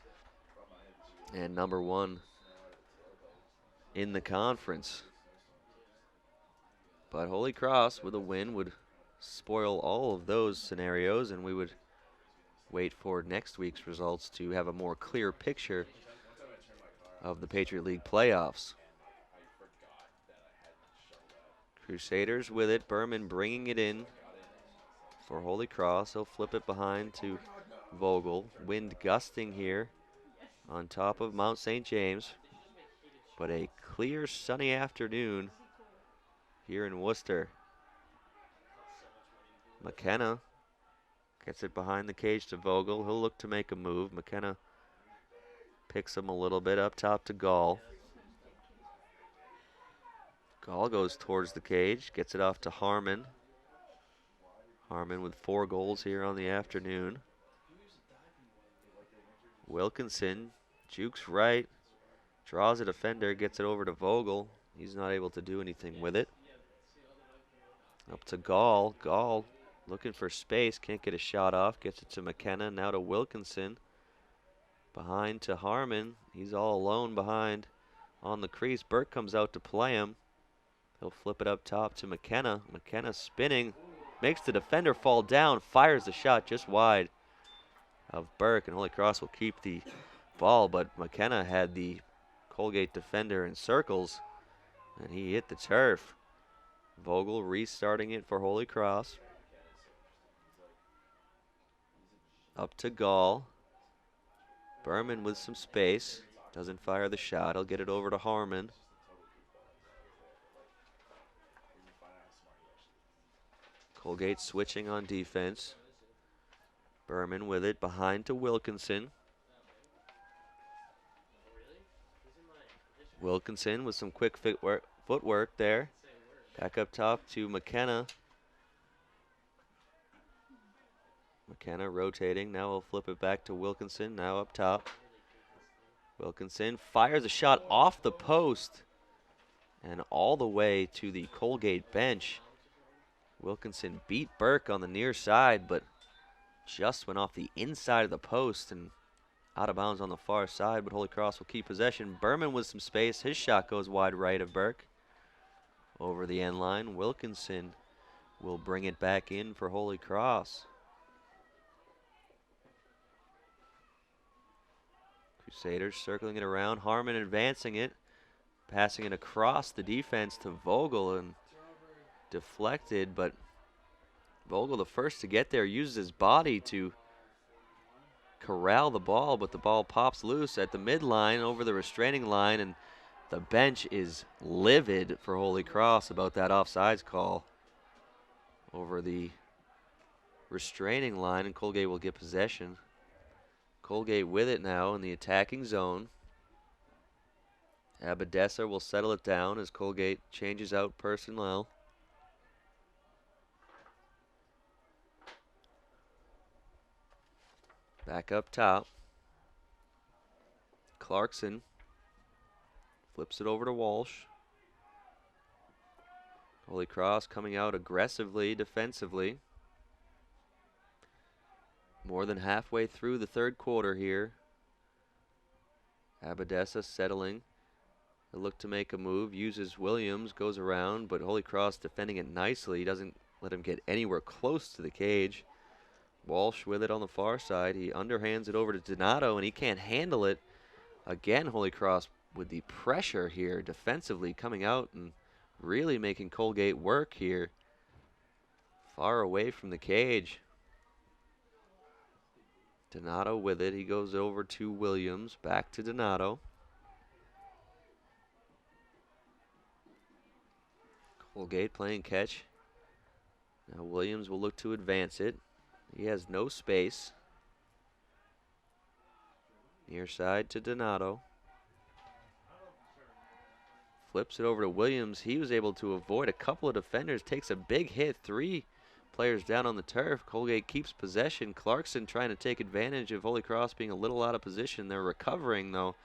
and number 1 in the conference. But Holy Cross with a win would spoil all of those scenarios, and we would wait for next week's results to have a more clear picture of the Patriot League playoffs. Crusaders with it. Berman bringing it in for Holy Cross. He'll flip it behind to Vogel. Wind gusting here on top of Mount St. James. But a clear, sunny afternoon here in Worcester. McKenna gets it behind the cage to Vogel. He'll look to make a move. McKenna picks him a little bit up top to Gall. Gall goes towards the cage, gets it off to Harmon. Harmon with 4 goals here on the afternoon. Wilkinson jukes right, draws a defender, gets it over to Vogel. He's not able to do anything with it. Up to Gall. Gall looking for space, can't get a shot off, gets it to McKenna, now to Wilkinson. Behind to Harmon, he's all alone behind on the crease. Burke comes out to play him. He'll flip it up top to McKenna. McKenna spinning, makes the defender fall down, fires the shot just wide of Burke, and Holy Cross will keep the ball, but McKenna had the Colgate defender in circles, and he hit the turf. Vogel restarting it for Holy Cross. Up to Gall. Berman with some space. Doesn't fire the shot. He'll get it over to Harmon. Colgate switching on defense. Berman with it behind to Wilkinson. Wilkinson with some quick footwork there. Back up top to McKenna. McKenna rotating. Now we'll flip it back to Wilkinson. Now up top. Wilkinson fires a shot off the post and all the way to the Colgate bench. Wilkinson beat Burke on the near side, but just went off the inside of the post and out of bounds on the far side, but Holy Cross will keep possession. Berman with some space. His shot goes wide right of Burke. Over the end line, Wilkinson will bring it back in for Holy Cross. Crusaders circling it around. Harmon advancing it. Passing it across the defense to Vogel and deflected, but Vogel, the first to get there, uses his body to corral the ball, but the ball pops loose at the midline over the restraining line, and the bench is livid for Holy Cross about that offsides call over the restraining line, and Colgate will get possession. Colgate with it now in the attacking zone. Abadessa will settle it down as Colgate changes out personnel. Back up top. Clarkson flips it over to Walsh. Holy Cross coming out aggressively, defensively. More than halfway through the third quarter here. Abadessa settling. He'll look to make a move, uses Williams, goes around, but Holy Cross defending it nicely. Doesn't let him get anywhere close to the cage. Walsh with it on the far side. He underhands it over to Donato, and he can't handle it. Again, Holy Cross with the pressure here defensively coming out and really making Colgate work here. Far away from the cage. Donato with it. He goes over to Williams. Back to Donato. Colgate playing catch. Now Williams will look to advance it. He has no space. Near side to Donato. Flips it over to Williams. He was able to avoid a couple of defenders. Takes a big hit. 3 players down on the turf. Colgate keeps possession. Clarkson trying to take advantage of Holy Cross being a little out of position. They're recovering, though,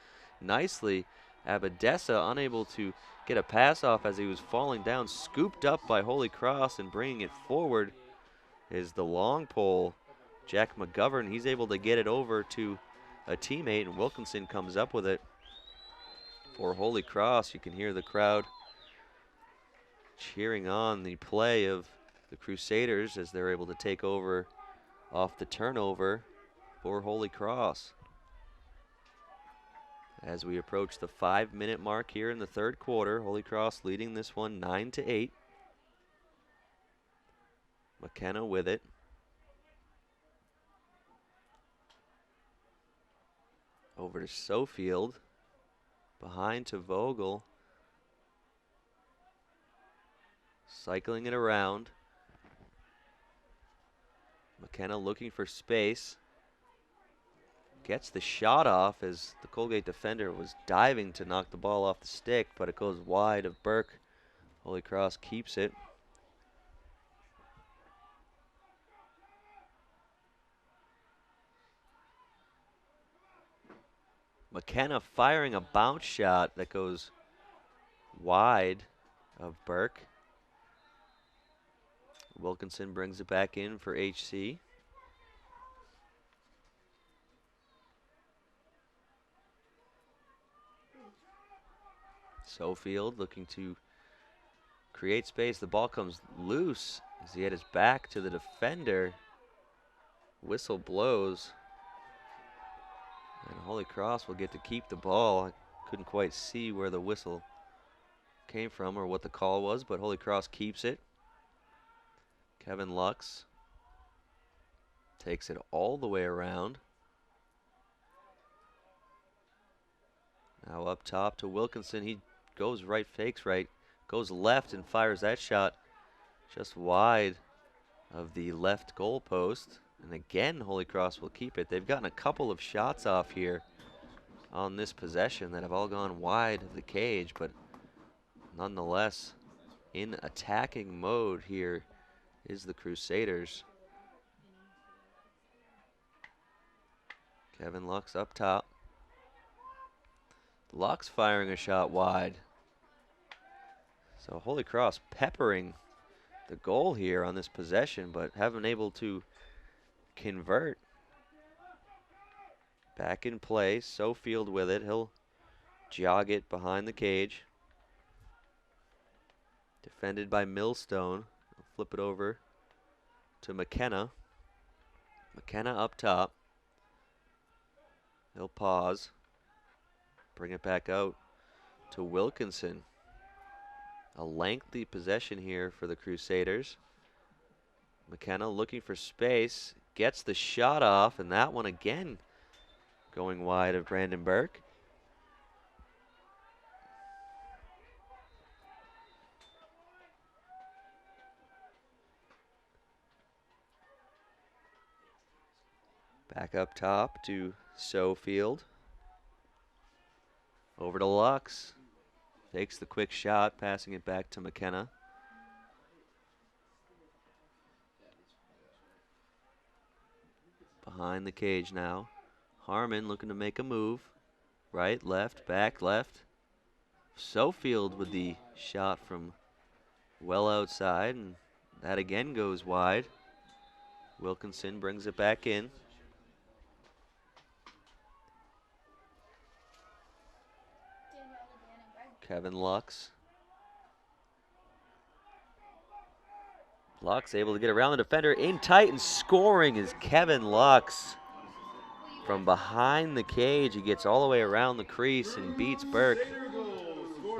nicely. Abadessa unable to get a pass off as he was falling down. Scooped up by Holy Cross, and bringing it forward is the long pole. Jack McGovern, he's able to get it over to a teammate, and Wilkinson comes up with it for Holy Cross. You can hear the crowd cheering on the play of the Crusaders as they're able to take over off the turnover for Holy Cross. As we approach the 5-minute mark here in the third quarter, Holy Cross leading this one 9-8. McKenna with it. Over to Sofield. Behind to Vogel. Cycling it around. McKenna looking for space. Gets the shot off as the Colgate defender was diving to knock the ball off the stick, but it goes wide of Burke. Holy Cross keeps it. McKenna firing a bounce shot that goes wide of Burke. Wilkinson brings it back in for HC. Sofield looking to create space. The ball comes loose as he had his back to the defender. Whistle blows. And Holy Cross will get to keep the ball. I couldn't quite see where the whistle came from or what the call was, but Holy Cross keeps it. Kevin Lux takes it all the way around. Now up top to Wilkinson. He goes right, fakes right, goes left and fires that shot just wide of the left goal post. And again, Holy Cross will keep it. They've gotten a couple of shots off here on this possession that have all gone wide of the cage, but nonetheless, in attacking mode here is the Crusaders. Kevin Lux up top. Lux firing a shot wide. So Holy Cross peppering the goal here on this possession, but haven't able to convert. Back in play, Sofield with it. He'll jog it behind the cage. Defended by Millstone. He'll flip it over to McKenna. McKenna up top. He'll pause. Bring it back out to Wilkinson. A lengthy possession here for the Crusaders. McKenna looking for space. Gets the shot off, and that one again going wide of Brandon Burke. Back up top to Sofield. Over to Lux. Takes the quick shot, passing it back to McKenna. Behind the cage now. Harmon looking to make a move. Right, left, back, left. Sofield with the shot from well outside, and that again goes wide. Wilkinson brings it back in. Kevin Lux. Lux able to get around the defender in tight, and scoring is Kevin Lux. From behind the cage, he gets all the way around the crease and beats Burke.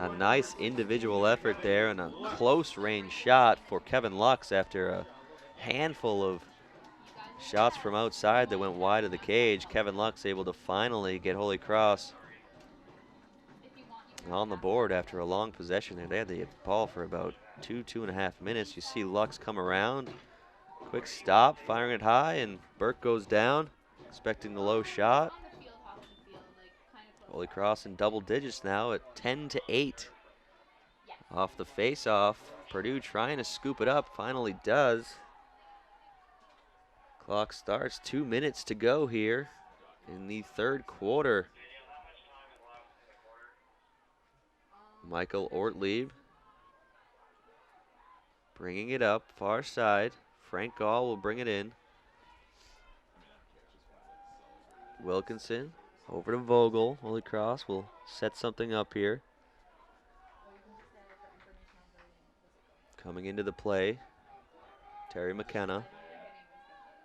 A nice individual effort there and a close range shot for Kevin Lux after a handful of shots from outside that went wide of the cage. Kevin Lux able to finally get Holy Cross on the board after a long possession there. They had the ball for about 2.5 minutes. You see Lux come around, quick stop, firing it high, and Burke goes down, expecting the low shot. Holy Cross in double digits now at 10-8. Off the face-off, Purdue trying to scoop it up, finally does. Clock starts, 2 minutes to go here in the third quarter. Michael Ortlieb bringing it up, far side. Frank Gall will bring it in. Wilkinson over to Vogel. Holy Cross will set something up here. Coming into the play Terry McKenna.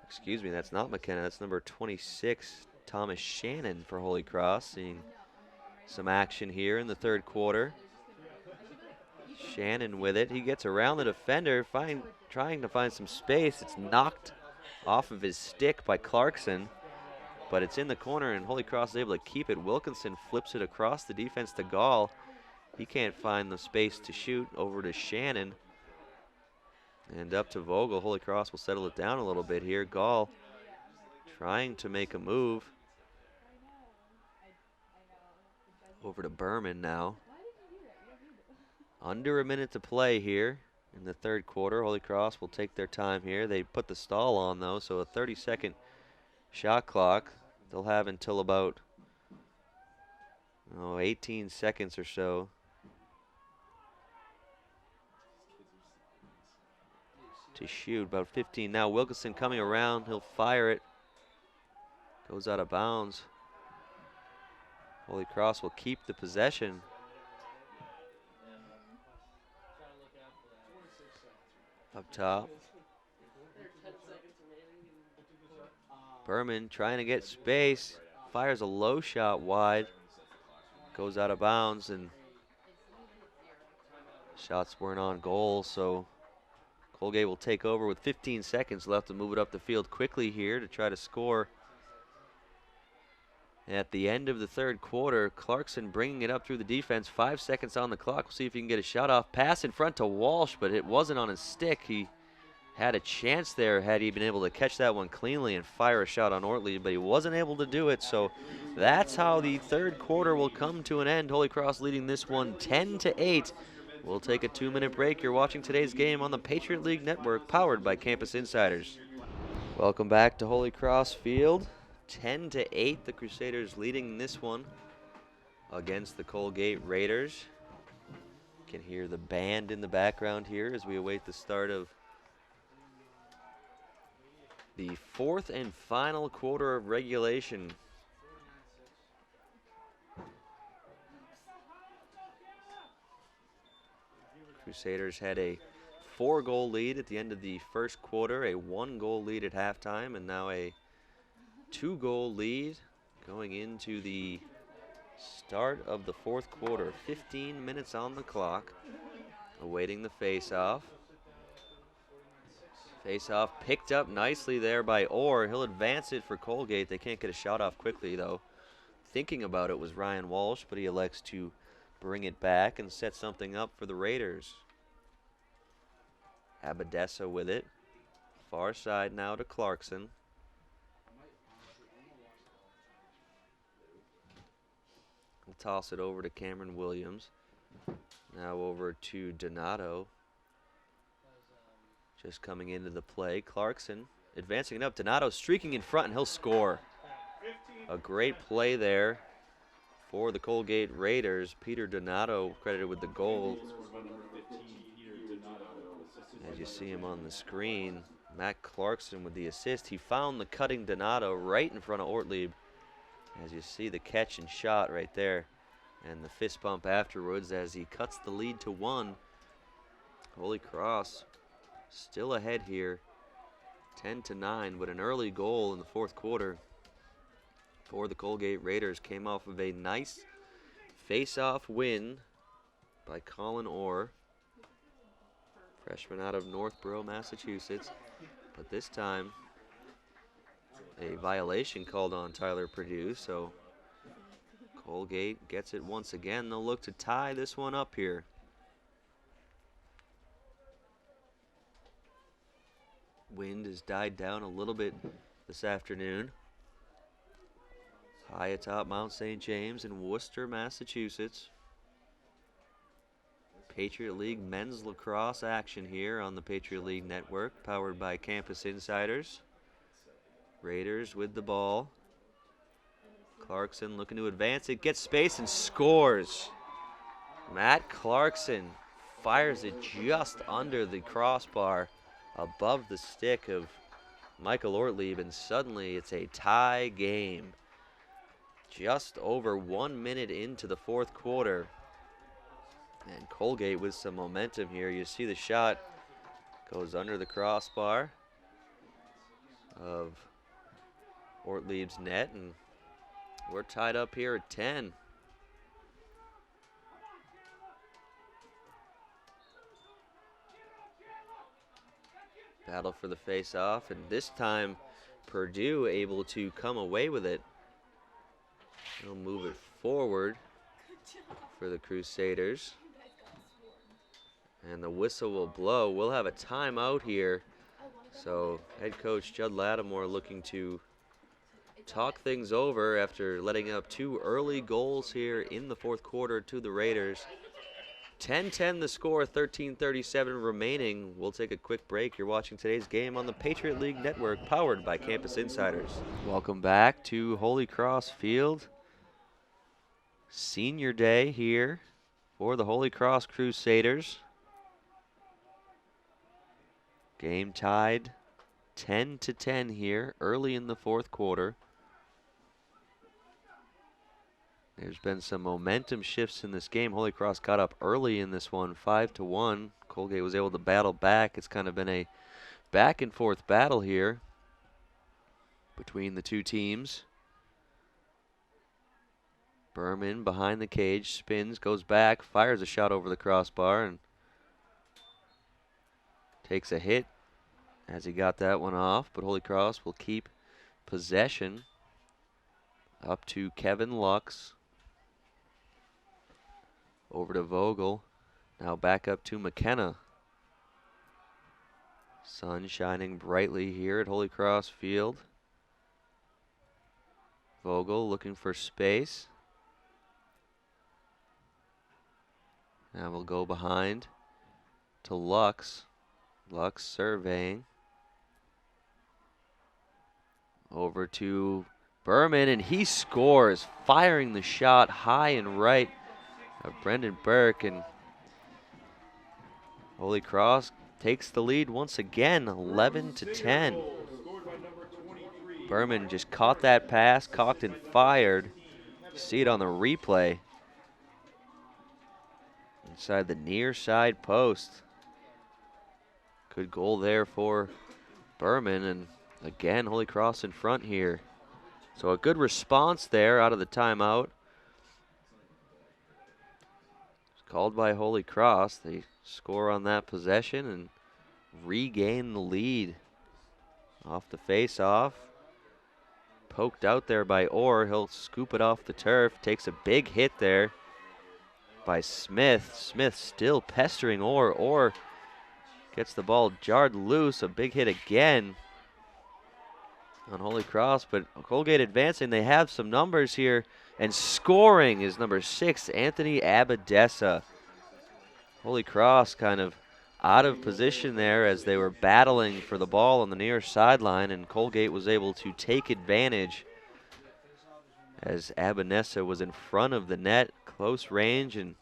Excuse me, that's not McKenna. That's number 26, Thomas Shannon for Holy Cross. Seeing some action here in the third quarter. Shannon with it. He gets around the defender, trying to find some space. It's knocked off of his stick by Clarkson, but it's in the corner, and Holy Cross is able to keep it. Wilkinson flips it across the defense to Gall. He can't find the space to shoot. Over to Shannon. And up to Vogel. Holy Cross will settle it down a little bit here. Gall trying to make a move. Over to Berman now. Under a minute to play here in the third quarter. Holy Cross will take their time here. They put the stall on, though, so a 30-second shot clock. They'll have until about 18 seconds or so. To shoot, about 15 now. Wilkinson coming around, he'll fire it. Goes out of bounds. Holy Cross will keep the possession. Up top. Berman trying to get space. Fires a low shot wide. Goes out of bounds, and shots weren't on goal, so Colgate will take over with 15 seconds left to move it up the field quickly here to try to score. At the end of the third quarter, Clarkson bringing it up through the defense. 5 seconds on the clock. We'll see if he can get a shot off. Pass in front to Walsh, but it wasn't on his stick. He had a chance there had he been able to catch that one cleanly and fire a shot on Ortley, but he wasn't able to do it. So that's how the third quarter will come to an end. Holy Cross leading this one 10-8. We'll take a 2-minute break. You're watching today's game on the Patriot League Network, powered by Campus Insiders. Welcome back to Holy Cross Field. 10-8, the Crusaders leading this one against the Colgate Raiders. You can hear the band in the background here as we await the start of the fourth and final quarter of regulation. Crusaders had a 4-goal lead at the end of the first quarter, a 1-goal lead at halftime, and now a 2-goal lead going into the start of the fourth quarter. 15 minutes on the clock, awaiting the face-off. Face-off picked up nicely there by Orr. He'll advance it for Colgate. They can't get a shot off quickly, though. Thinking about it was Ryan Walsh, but he elects to bring it back and set something up for the Raiders. Abadessa with it. Far side now to Clarkson. We'll toss it over to Cameron Williams. Now over to Donato. Just coming into the play. Clarkson advancing it up. Donato streaking in front, and he'll score. A great play there for the Colgate Raiders. Peter Donato credited with the goal. As you see him on the screen, Matt Clarkson with the assist. He found the cutting Donato right in front of Ortlieb. As you see the catch and shot right there. And the fist bump afterwards as he cuts the lead to 1. Holy Cross still ahead here. 10-9, but an early goal in the fourth quarter for the Colgate Raiders came off of a nice face-off win by Colin Orr, freshman out of Northborough, Massachusetts. But this time, a violation called on Tyler Purdue, so Colgate gets it once again. They'll look to tie this one up here. Wind has died down a little bit this afternoon. High atop Mount St. James in Worcester, Massachusetts. Patriot League men's lacrosse action here on the Patriot League Network, powered by Campus Insiders. Raiders with the ball. Clarkson looking to advance it, gets space and scores. Matt Clarkson fires it just under the crossbar, above the stick of Michael Ortlieb, and suddenly it's a tie game. Just over 1 minute into the fourth quarter. And Colgate with some momentum here. You see the shot Goes under the crossbar of Ortlieb's net, and we're tied up here at 10. Battle for the face-off, and this time Purdue able to come away with it. They'll move it forward for the Crusaders. And the whistle will blow. We'll have a timeout here. So head coach Judd Lattimore looking to talk things over after letting up 2 early goals here in the fourth quarter to the Raiders. 10-10 the score, 13:37 remaining. We'll take a quick break. You're watching today's game on the Patriot League Network, powered by Campus Insiders. Welcome back to Holy Cross Field. Senior day here for the Holy Cross Crusaders. Game tied 10-10 here early in the fourth quarter. There's been some momentum shifts in this game. Holy Cross got up early in this one, 5-1. Colgate was able to battle back. It's kind of been a back and forth battle here between the two teams. Berman behind the cage, spins, goes back, fires a shot over the crossbar, and takes a hit as he got that one off. But Holy Cross will keep possession up to Kevin Lux. Over to Vogel. Now back up to McKenna. Sun shining brightly here at Holy Cross Field. Vogel looking for space. Now we'll go behind to Lux. Lux surveying. Over to Berman, and he scores, firing the shot high and right of Brendan Burke, and Holy Cross takes the lead once again, 11-10. Berman just caught that pass, cocked and fired. You see it on the replay. Inside the near side post. Good goal there for Berman, and again Holy Cross in front here. So a good response there out of the timeout. Called by Holy Cross. They score on that possession and regain the lead. Off the face-off. Poked out there by Orr. He'll scoop it off the turf. Takes a big hit there by Smith. Smith still pestering Orr. Orr gets the ball jarred loose. A big hit again on Holy Cross, but Colgate advancing. They have some numbers here, and scoring is number 6, Anthony Abadessa. Holy Cross kind of out of position there as they were battling for the ball on the near sideline, and Colgate was able to take advantage as Abadessa was in front of the net, close range, and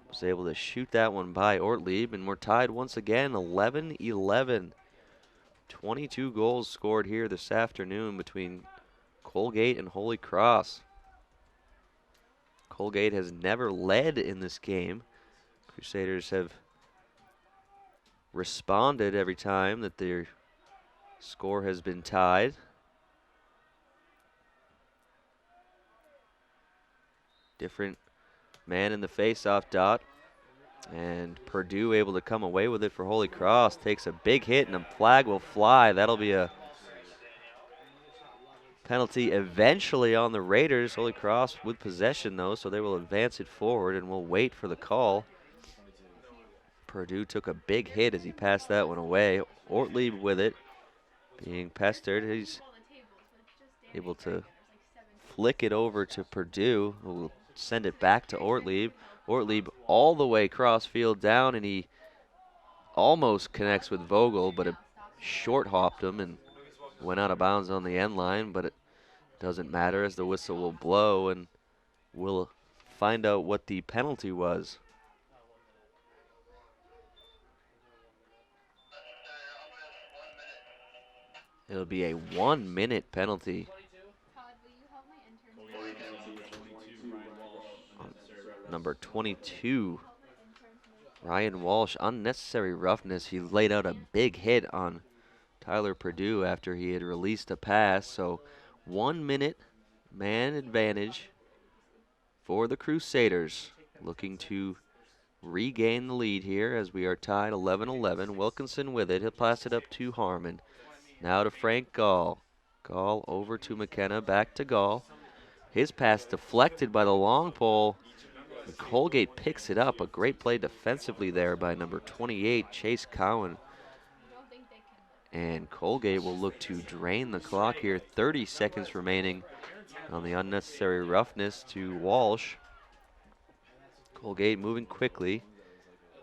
was able to shoot that one by Ortlieb, and we're tied once again, 11-11. 22 goals scored here this afternoon between Colgate and Holy Cross. Colgate has never led in this game. Crusaders have responded every time that their score has been tied. Different man in the face-off dot. And Purdue able to come away with it for Holy Cross. Takes a big hit and a flag will fly. That'll be a penalty eventually on the Raiders. Holy Cross with possession though, so they will advance it forward and we'll wait for the call. Purdue took a big hit as he passed that one away. Ortlieb with it, being pestered. He's able to flick it over to Purdue, who will send it back to Ortlieb. Ortlieb all the way cross field down, and he almost connects with Vogel, but it short hopped him and went out of bounds on the end line, but it doesn't matter as the whistle will blow, and we'll find out what the penalty was. It'll be a 1-minute penalty. Number 22, Ryan Walsh, unnecessary roughness. He laid out a big hit on Tyler Purdue after he had released a pass. So 1 minute man advantage for the Crusaders, looking to regain the lead here as we are tied 11-11. Wilkinson with it. He'll pass it up to Harmon. Now to Frank Gall. Gall over to McKenna, back to Gall. His pass deflected by the long pole. Colgate picks it up. A great play defensively there by number 28, Chase Cowan. And Colgate will look to drain the clock here. 30 seconds remaining on the unnecessary roughness to Walsh. Colgate moving quickly.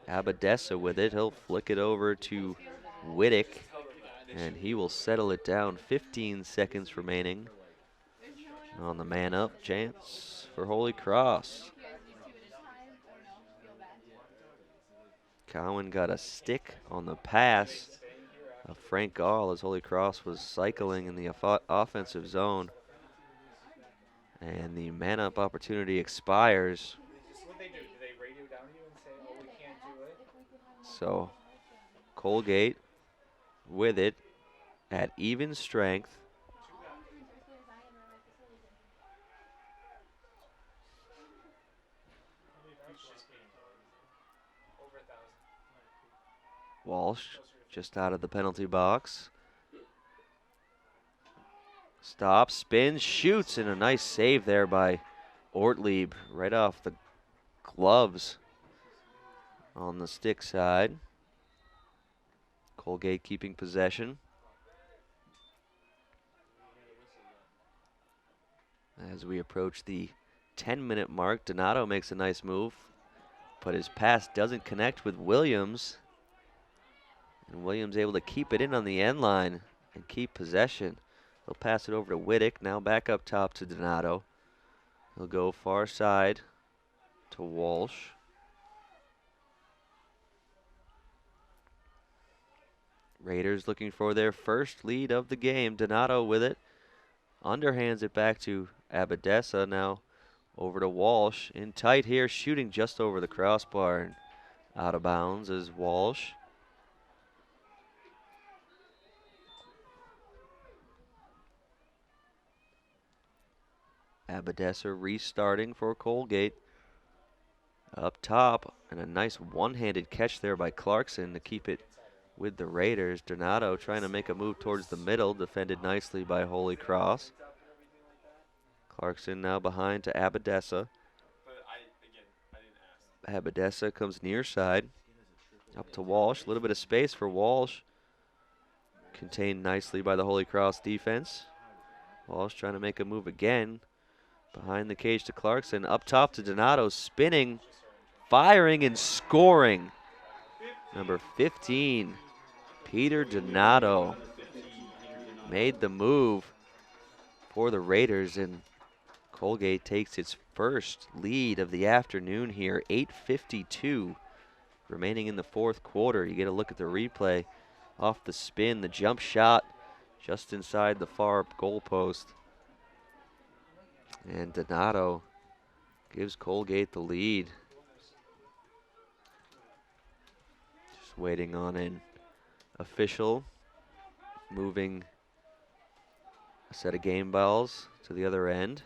Abadessa with it. He'll flick it over to Whittick, and he will settle it down. 15 seconds remaining on the man up chance for Holy Cross. Cowan got a stick on the pass of Frank Gall as Holy Cross was cycling in the offensive zone. And the man up opportunity expires. So Colgate with it at even strength. Walsh just out of the penalty box. Stops, spins, shoots, and a nice save there by Ortlieb right off the gloves on the stick side. Colgate keeping possession. As we approach the 10-minute mark, Donato makes a nice move, but his pass doesn't connect with Williams. And Williams able to keep it in on the end line and keep possession. He'll pass it over to Whittick, now back up top to Donato. He'll go far side to Walsh. Raiders looking for their first lead of the game. Donato with it. Underhands it back to Abadessa. Now over to Walsh. In tight here, shooting just over the crossbar and out of bounds is Walsh. Abadessa restarting for Colgate. Up top, and a nice one-handed catch there by Clarkson to keep it with the Raiders. Donato trying to make a move towards the middle, defended nicely by Holy Cross. Clarkson now behind to Abadessa. Abadessa comes near side. Up to Walsh, a little bit of space for Walsh. Contained nicely by the Holy Cross defense. Walsh trying to make a move again. Behind the cage to Clarkson, up top to Donato, spinning, firing, and scoring. Number 15, Peter Donato, made the move for the Raiders, and Colgate takes its first lead of the afternoon here. 8:52 remaining in the fourth quarter. You get a look at the replay. Off the spin, the jump shot just inside the far goalpost. And Donato gives Colgate the lead. Just waiting on an official moving a set of game balls to the other end.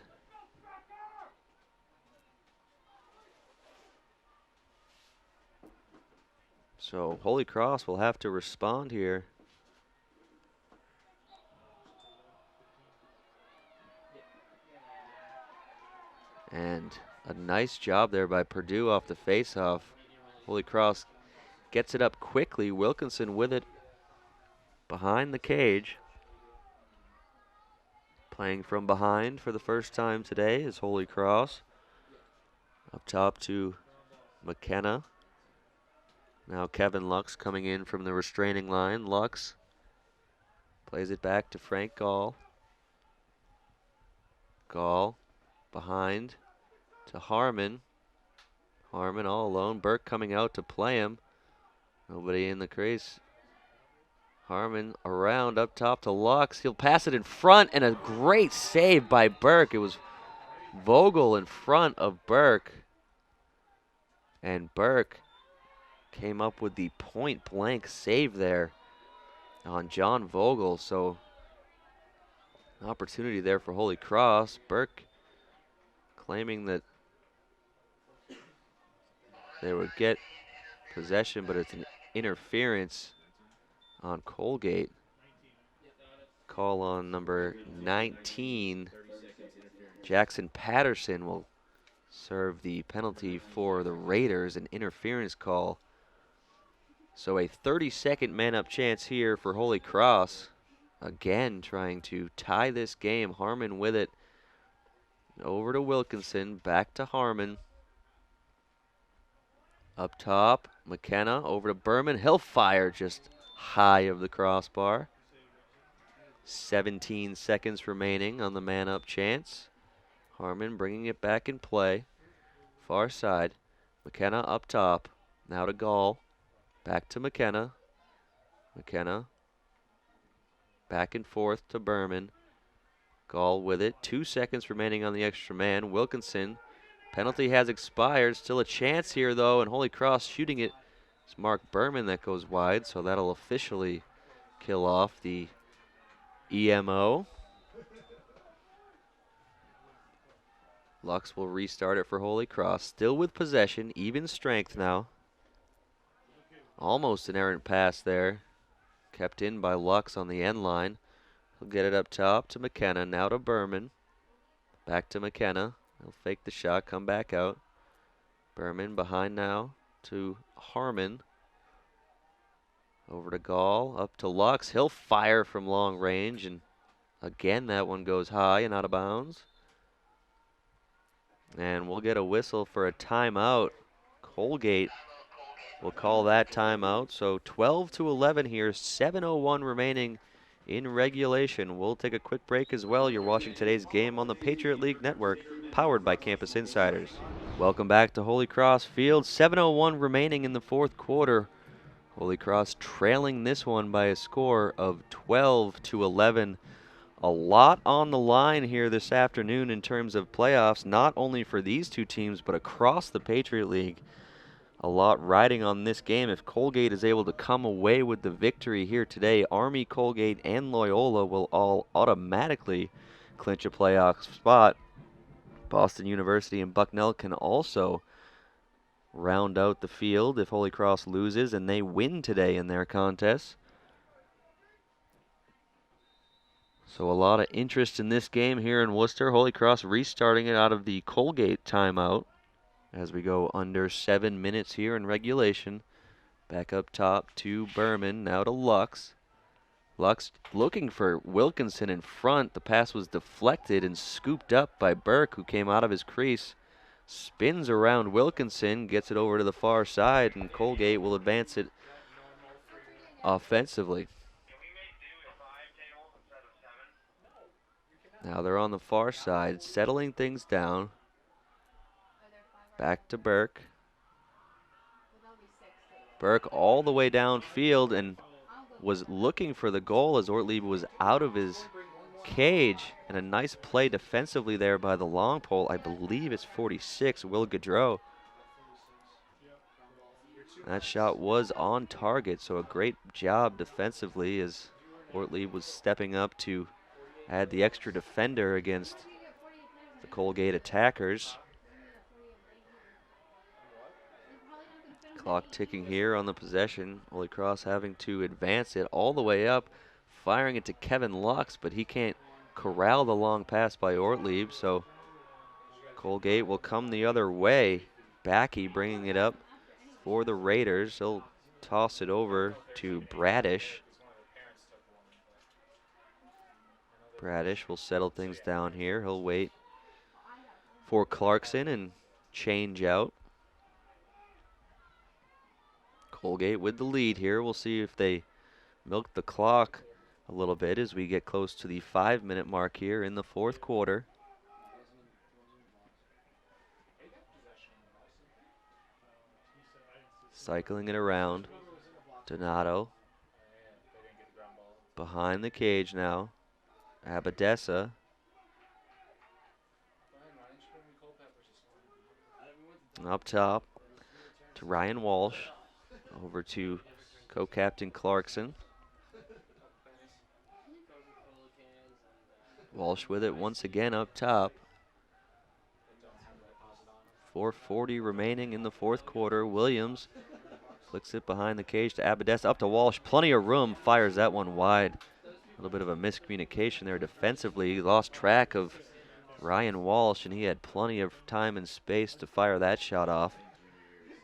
So Holy Cross will have to respond here. And a nice job there by Purdue off the faceoff. Holy Cross gets it up quickly. Wilkinson with it behind the cage. Playing from behind for the first time today is Holy Cross. Up top to McKenna. Now Kevin Lux coming in from the restraining line. Lux plays it back to Frank Gall. Gall behind to Harmon. Harmon all alone. Burke coming out to play him. Nobody in the crease. Harmon around up top to Lux. He'll pass it in front, and a great save by Burke. It was Vogel in front of Burke. And Burke came up with the point-blank save there on John Vogel. So an opportunity there for Holy Cross. Burke claiming that they would get possession, but it's an interference on Colgate. Call on number 19. Jackson Patterson will serve the penalty for the Raiders, an interference call. So a 30-second man-up chance here for Holy Cross. Again, trying to tie this game. Harmon with it. Over to Wilkinson, back to Harmon. Up top, McKenna over to Berman. He'll fire just high of the crossbar. 17 seconds remaining on the man-up chance. Harmon bringing it back in play. Far side. McKenna up top. Now to Gall. Back to McKenna. McKenna. Back and forth to Berman. Gall with it. 2 seconds remaining on the extra man. Wilkinson. Penalty has expired. Still a chance here, though, and Holy Cross shooting it. It's Mark Berman that goes wide, so that'll officially kill off the EMO. Lux will restart it for Holy Cross. Still with possession, even strength now. Almost an errant pass there. Kept in by Lux on the end line. He'll get it up top to McKenna. Now to Berman. Back to McKenna. He'll fake the shot, come back out. Berman behind now to Harmon. Over to Gall, up to Lux. He'll fire from long range, and again that one goes high and out of bounds. And we'll get a whistle for a timeout. Colgate will call that timeout. So 12-11 here, 7:01 remaining in regulation. We'll take a quick break as well. You're watching today's game on the Patriot League Network, powered by Campus Insiders. Welcome back to Holy Cross Field. 7:01 remaining in the fourth quarter. Holy Cross trailing this one by a score of 12-11. A lot on the line here this afternoon in terms of playoffs, not only for these two teams, but across the Patriot League. A lot riding on this game. If Colgate is able to come away with the victory here today, Army, Colgate, and Loyola will all automatically clinch a playoff spot. Boston University and Bucknell can also round out the field if Holy Cross loses and they win today in their contest. So a lot of interest in this game here in Worcester. Holy Cross restarting it out of the Colgate timeout as we go under 7 minutes here in regulation. Back up top to Berman, now to Lux. Lux looking for Wilkinson in front. The pass was deflected and scooped up by Burke, who came out of his crease. Spins around Wilkinson, gets it over to the far side, and Colgate will advance it offensively. Now they're on the far side, settling things down. Back to Burke. Burke all the way downfield and was looking for the goal as Ortlieb was out of his cage. And a nice play defensively there by the long pole. I believe it's 46, Will Gaudreau. That shot was on target, so a great job defensively as Ortlieb was stepping up to add the extra defender against the Colgate attackers. Clock ticking here on the possession. Holy Cross having to advance it all the way up, firing it to Kevin Lux, but he can't corral the long pass by Ortlieb, so Colgate will come the other way. Backey bringing it up for the Raiders. He'll toss it over to Bradish. Bradish will settle things down here. He'll wait for Clarkson and change out. Colgate with the lead here. We'll see if they milk the clock a little bit as we get close to the 5-minute mark here in the fourth quarter. Cycling it around. Donato behind the cage now. Abadessa. Up top to Ryan Walsh. Over to co-captain Clarkson. Walsh with it once again up top. 4:40 remaining in the fourth quarter. Williams flicks it behind the cage to Abadessa, up to Walsh. Plenty of room, fires that one wide. A little bit of a miscommunication there defensively. He lost track of Ryan Walsh, and he had plenty of time and space to fire that shot off,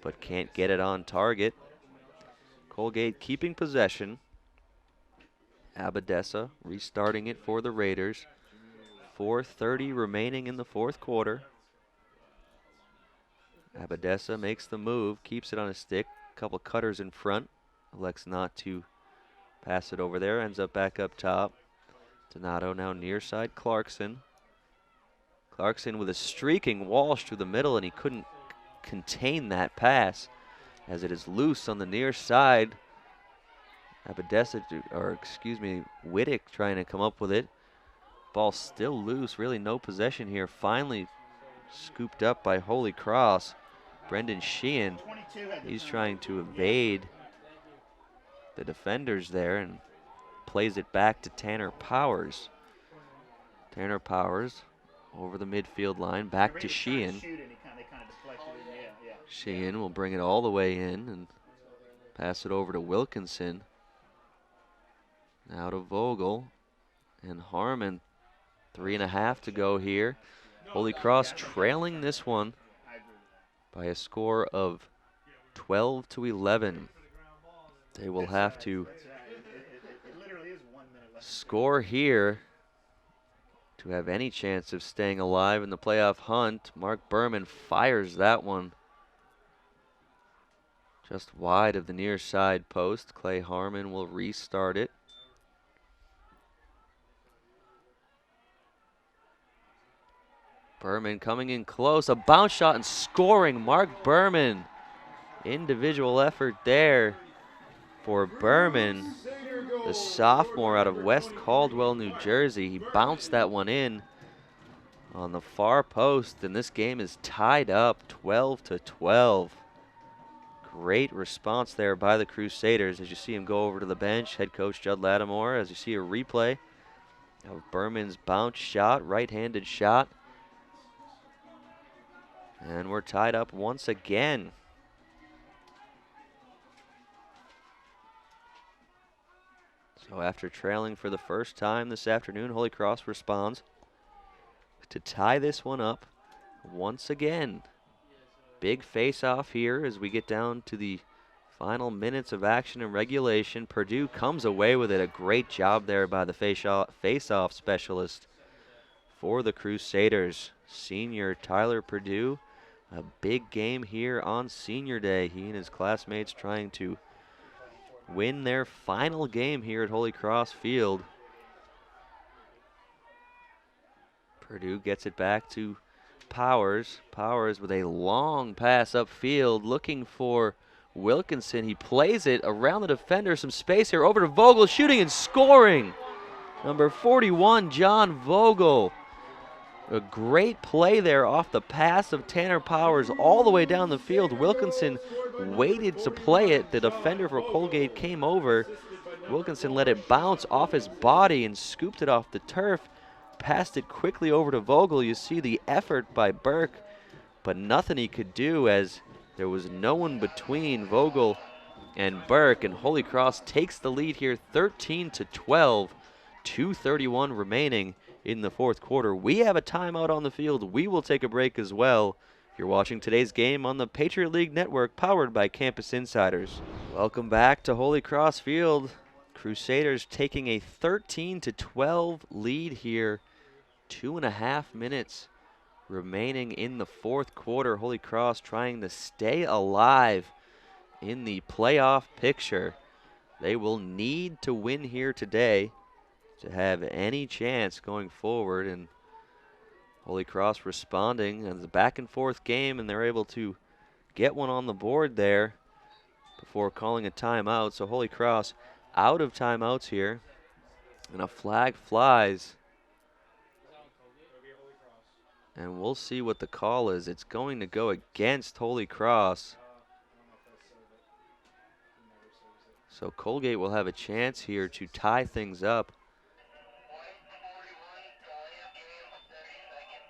but can't get it on target. Colgate keeping possession. Abadessa restarting it for the Raiders. 4:30 remaining in the fourth quarter. Abadessa makes the move, keeps it on a stick. A couple cutters in front. Elects not to pass it over there. Ends up back up top. Donato now near side Clarkson. Clarkson with a streaking Walsh through the middle, and he couldn't contain that pass as it is loose on the near side. Abadessa, or excuse me, Wittick trying to come up with it. Ball still loose, really no possession here. Finally scooped up by Holy Cross. Brendan Sheehan, he's trying to evade the defenders there and plays it back to Tanner Powers. Tanner Powers over the midfield line, back to Sheehan. Sheehan will bring it all the way in and pass it over to Wilkinson. Now to Vogel and Harmon. 3.5 to go here. Holy Cross trailing this one by a score of 12-11. They will have to score here to have any chance of staying alive in the playoff hunt. Mark Berman fires that one just wide of the near side post. Clay Harmon will restart it. Berman coming in close, a bounce shot and scoring. Mark Berman, individual effort there for Berman, the sophomore out of West Caldwell, New Jersey. He bounced that one in on the far post, and this game is tied up 12-12. Great response there by the Crusaders as you see him go over to the bench. Head coach Judd Lattimore, as you see a replay of Berman's bounce shot, right-handed shot. And we're tied up once again. So after trailing for the first time this afternoon, Holy Cross responds to tie this one up once again. Big face-off here as we get down to the final minutes of action and regulation. Purdue comes away with it. A great job there by the face-off specialist for the Crusaders. Senior Tyler Purdue. A big game here on Senior Day. He and his classmates trying to win their final game here at Holy Cross Field. Purdue gets it back to Powers. Powers with a long pass upfield looking for Wilkinson. He plays it around the defender. Some space here over to Vogel, shooting and scoring. Number 41, John Vogel. A great play there off the pass of Tanner Powers all the way down the field. Wilkinson waited to play it. The defender for Colgate came over. Wilkinson let it bounce off his body and scooped it off the turf. Passed it quickly over to Vogel. You see the effort by Burke, but nothing he could do as there was no one between Vogel and Burke. And Holy Cross takes the lead here 13-12. 2:31 remaining in the fourth quarter. We have a timeout on the field. We will take a break as well. You're watching today's game on the Patriot League Network, powered by Campus Insiders. Welcome back to Holy Cross Field. Crusaders taking a 13-12 lead here. 2.5 minutes remaining in the fourth quarter. Holy Cross trying to stay alive in the playoff picture. They will need to win here today to have any chance going forward, and Holy Cross responding as a back and forth game, and they're able to get one on the board there before calling a timeout. So Holy Cross out of timeouts here, and a flag flies, and we'll see what the call is. It's going to go against Holy Cross. So Colgate will have a chance here to tie things up.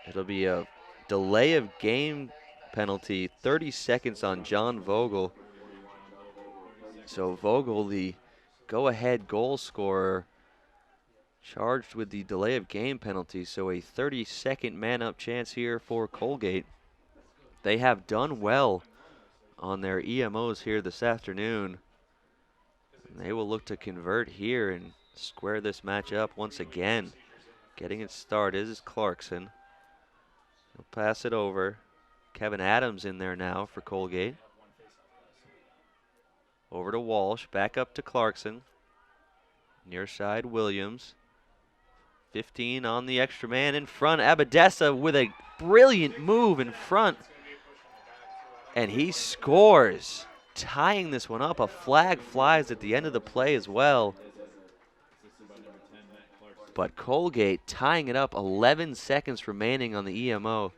It'll be a delay of game penalty, 30 seconds on John Vogel. So Vogel, the go-ahead goal scorer, charged with the delay of game penalty. So a 30-second man-up chance here for Colgate. They have done well on their EMOs here this afternoon. And they will look to convert here and square this match up once again. Getting it started is Clarkson. He'll pass it over. Kevin Adams in there now for Colgate. Over to Walsh, back up to Clarkson. Near side, Williams. 15 on the extra man in front. Abadessa with a brilliant move in front. And he scores, tying this one up. A flag flies at the end of the play as well. But Colgate tying it up, 11 seconds remaining on the EMO.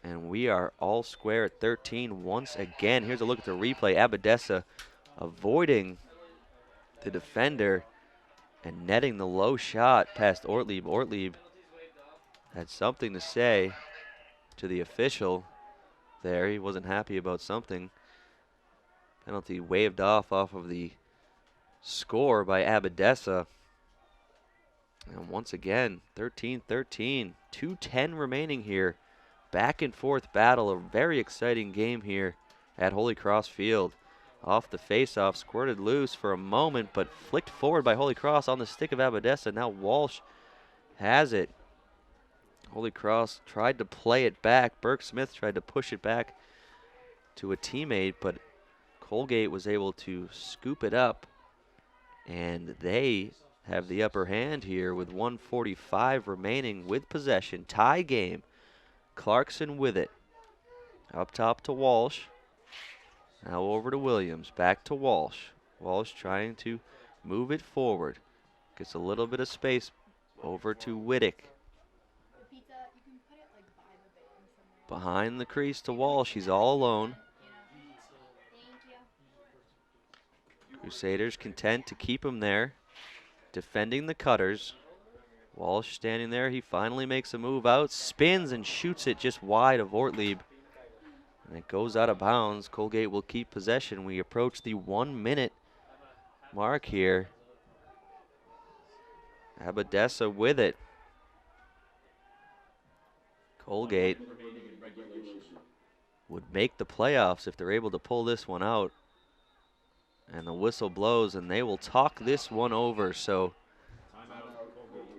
And we are all square at 13 once again. Here's a look at the replay. Abadessa avoiding the defender and netting the low shot past Ortlieb. Ortlieb had something to say to the official there. He wasn't happy about something. Penalty waved off of the score by Abadessa. And once again, 13-13, 2:10 remaining here. Back and forth battle, a very exciting game here at Holy Cross Field. Off the face-off, squirted loose for a moment, but flicked forward by Holy Cross on the stick of Abadessa. Now Walsh has it. Holy Cross tried to play it back. Burke Smith tried to push it back to a teammate, but Colgate was able to scoop it up, and they have the upper hand here with 1:45 remaining with possession. Tie game. Clarkson with it. Up top to Walsh. Now over to Williams. Back to Walsh. Walsh trying to move it forward. Gets a little bit of space over to Wittick. Behind the crease to Walsh. He's all alone. Crusaders content to keep him there. Defending the cutters. Walsh standing there. He finally makes a move out. Spins and shoots it just wide of Ortlieb. And it goes out of bounds. Colgate will keep possession. We approach the 1 minute mark here. Abadessa with it. Colgate would make the playoffs if they're able to pull this one out. And the whistle blows and they will talk this one over. So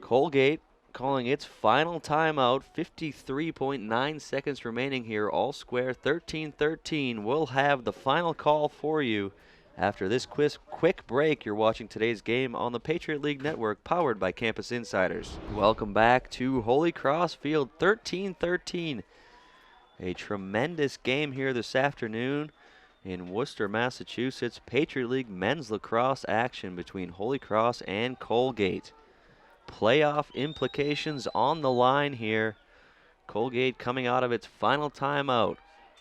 Colgate calling its final timeout. 53.9 seconds remaining here. All square, 13-13. We'll have the final call for you after this quick break. You're watching today's game on the Patriot League Network, powered by Campus Insiders. Welcome back to Holy Cross Field, 13-13. A tremendous game here this afternoon in Worcester, Massachusetts. Patriot League men's lacrosse action between Holy Cross and Colgate. Playoff implications on the line here. Colgate coming out of its final timeout.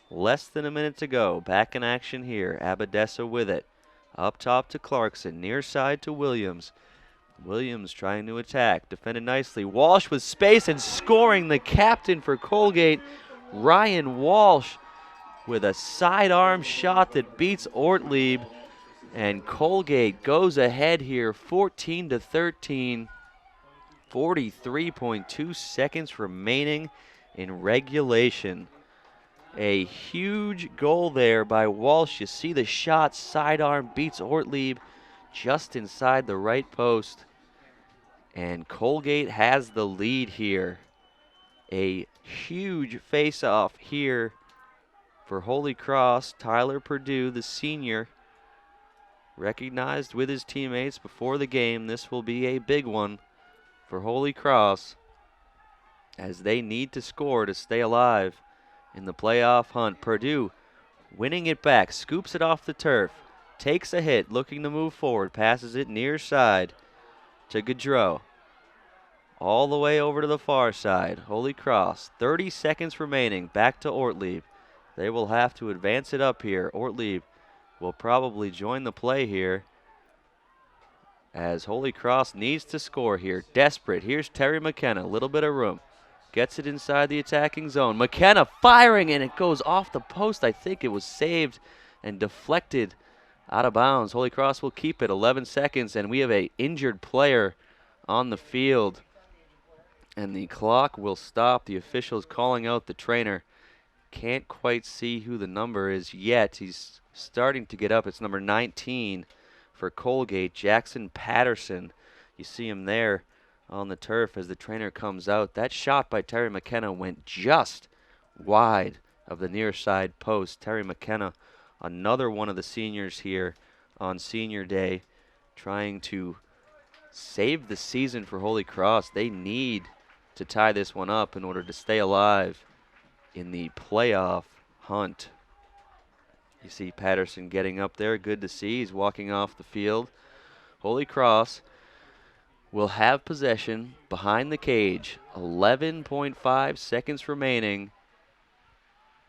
Less than a minute to go. Back in action here. Abadessa with it. Up top to Clarkson. Near side to Williams. Williams trying to attack. Defended nicely. Walsh with space and scoring. The captain for Colgate, Ryan Walsh, with a sidearm shot that beats Ortlieb. And Colgate goes ahead here 14-13. 43.2 seconds remaining in regulation. A huge goal there by Walsh. You see the shot, sidearm beats Ortlieb just inside the right post. And Colgate has the lead here. A huge face-off here for Holy Cross. Tyler Purdue, the senior, recognized with his teammates before the game. This will be a big one for Holy Cross, as they need to score to stay alive in the playoff hunt. Purdue winning it back, scoops it off the turf, takes a hit, looking to move forward, passes it near side to Gaudreau. All the way over to the far side. Holy Cross, 30 seconds remaining, back to Ortlieb. They will have to advance it up here. Ortlieb will probably join the play here. as Holy Cross needs to score here. Desperate. Here's Terry McKenna. A little bit of room. Gets it inside the attacking zone. McKenna firing, and it goes off the post. I think it was saved and deflected out of bounds. Holy Cross will keep it. 11 seconds, and we have an injured player on the field. And the clock will stop. The officials calling out the trainer. Can't quite see who the number is yet. He's starting to get up. It's number 19 for Colgate, Jackson Patterson. You see him there on the turf as the trainer comes out. That shot by Terry McKenna went just wide of the near side post. Terry McKenna, another one of the seniors here on senior day, trying to save the season for Holy Cross. They need to tie this one up in order to stay alive in the playoff hunt. You see Patterson getting up there. Good to see. He's walking off the field. Holy Cross will have possession behind the cage. 11.5 seconds remaining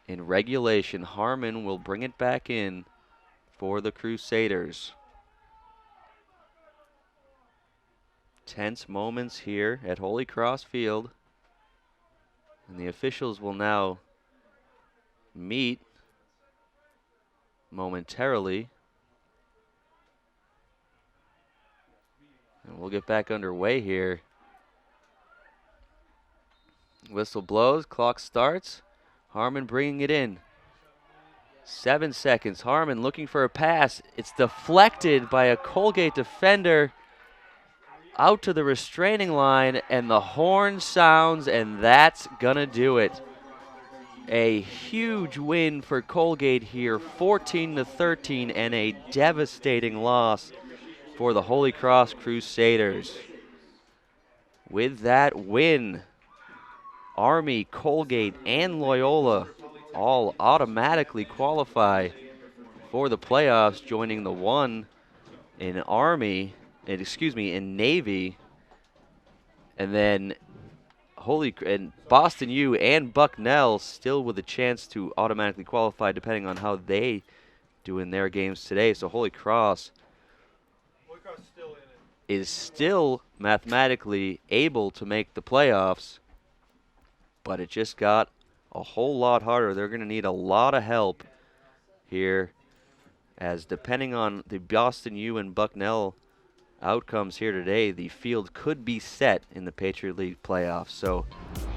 in regulation. Harmon will bring it back in for the Crusaders. Tense moments here at Holy Cross Field. And the officials will now meet momentarily. And we'll get back underway here. Whistle blows, clock starts. Harmon bringing it in. 7 seconds. Harmon looking for a pass. It's deflected by a Colgate defender out to the restraining line, and the horn sounds, and that's gonna do it. A huge win for Colgate here, 14-13, and a devastating loss for the Holy Cross Crusaders. With that win, Army, Colgate, and Loyola all automatically qualify for the playoffs, joining the one in Army, in Navy, and then Boston U and Bucknell still with a chance to automatically qualify depending on how they do in their games today. So Holy Cross is still mathematically able to make the playoffs, but it just got a whole lot harder. They're going to need a lot of help here, as depending on the Boston U and Bucknell outcomes here today, the field could be set in the Patriot League playoffs. So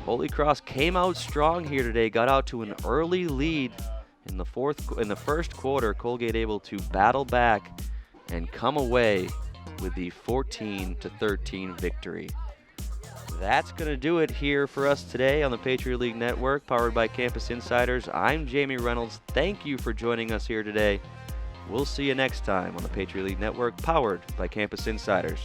Holy Cross came out strong here today, got out to an early lead in the first quarter. Colgate able to battle back and come away with the 14-13 victory. That's going to do it here for us today on the Patriot League Network, powered by Campus Insiders. I'm Jamie Reynolds. Thank you for joining us here today. We'll see you next time on the Patriot League Network, powered by Campus Insiders.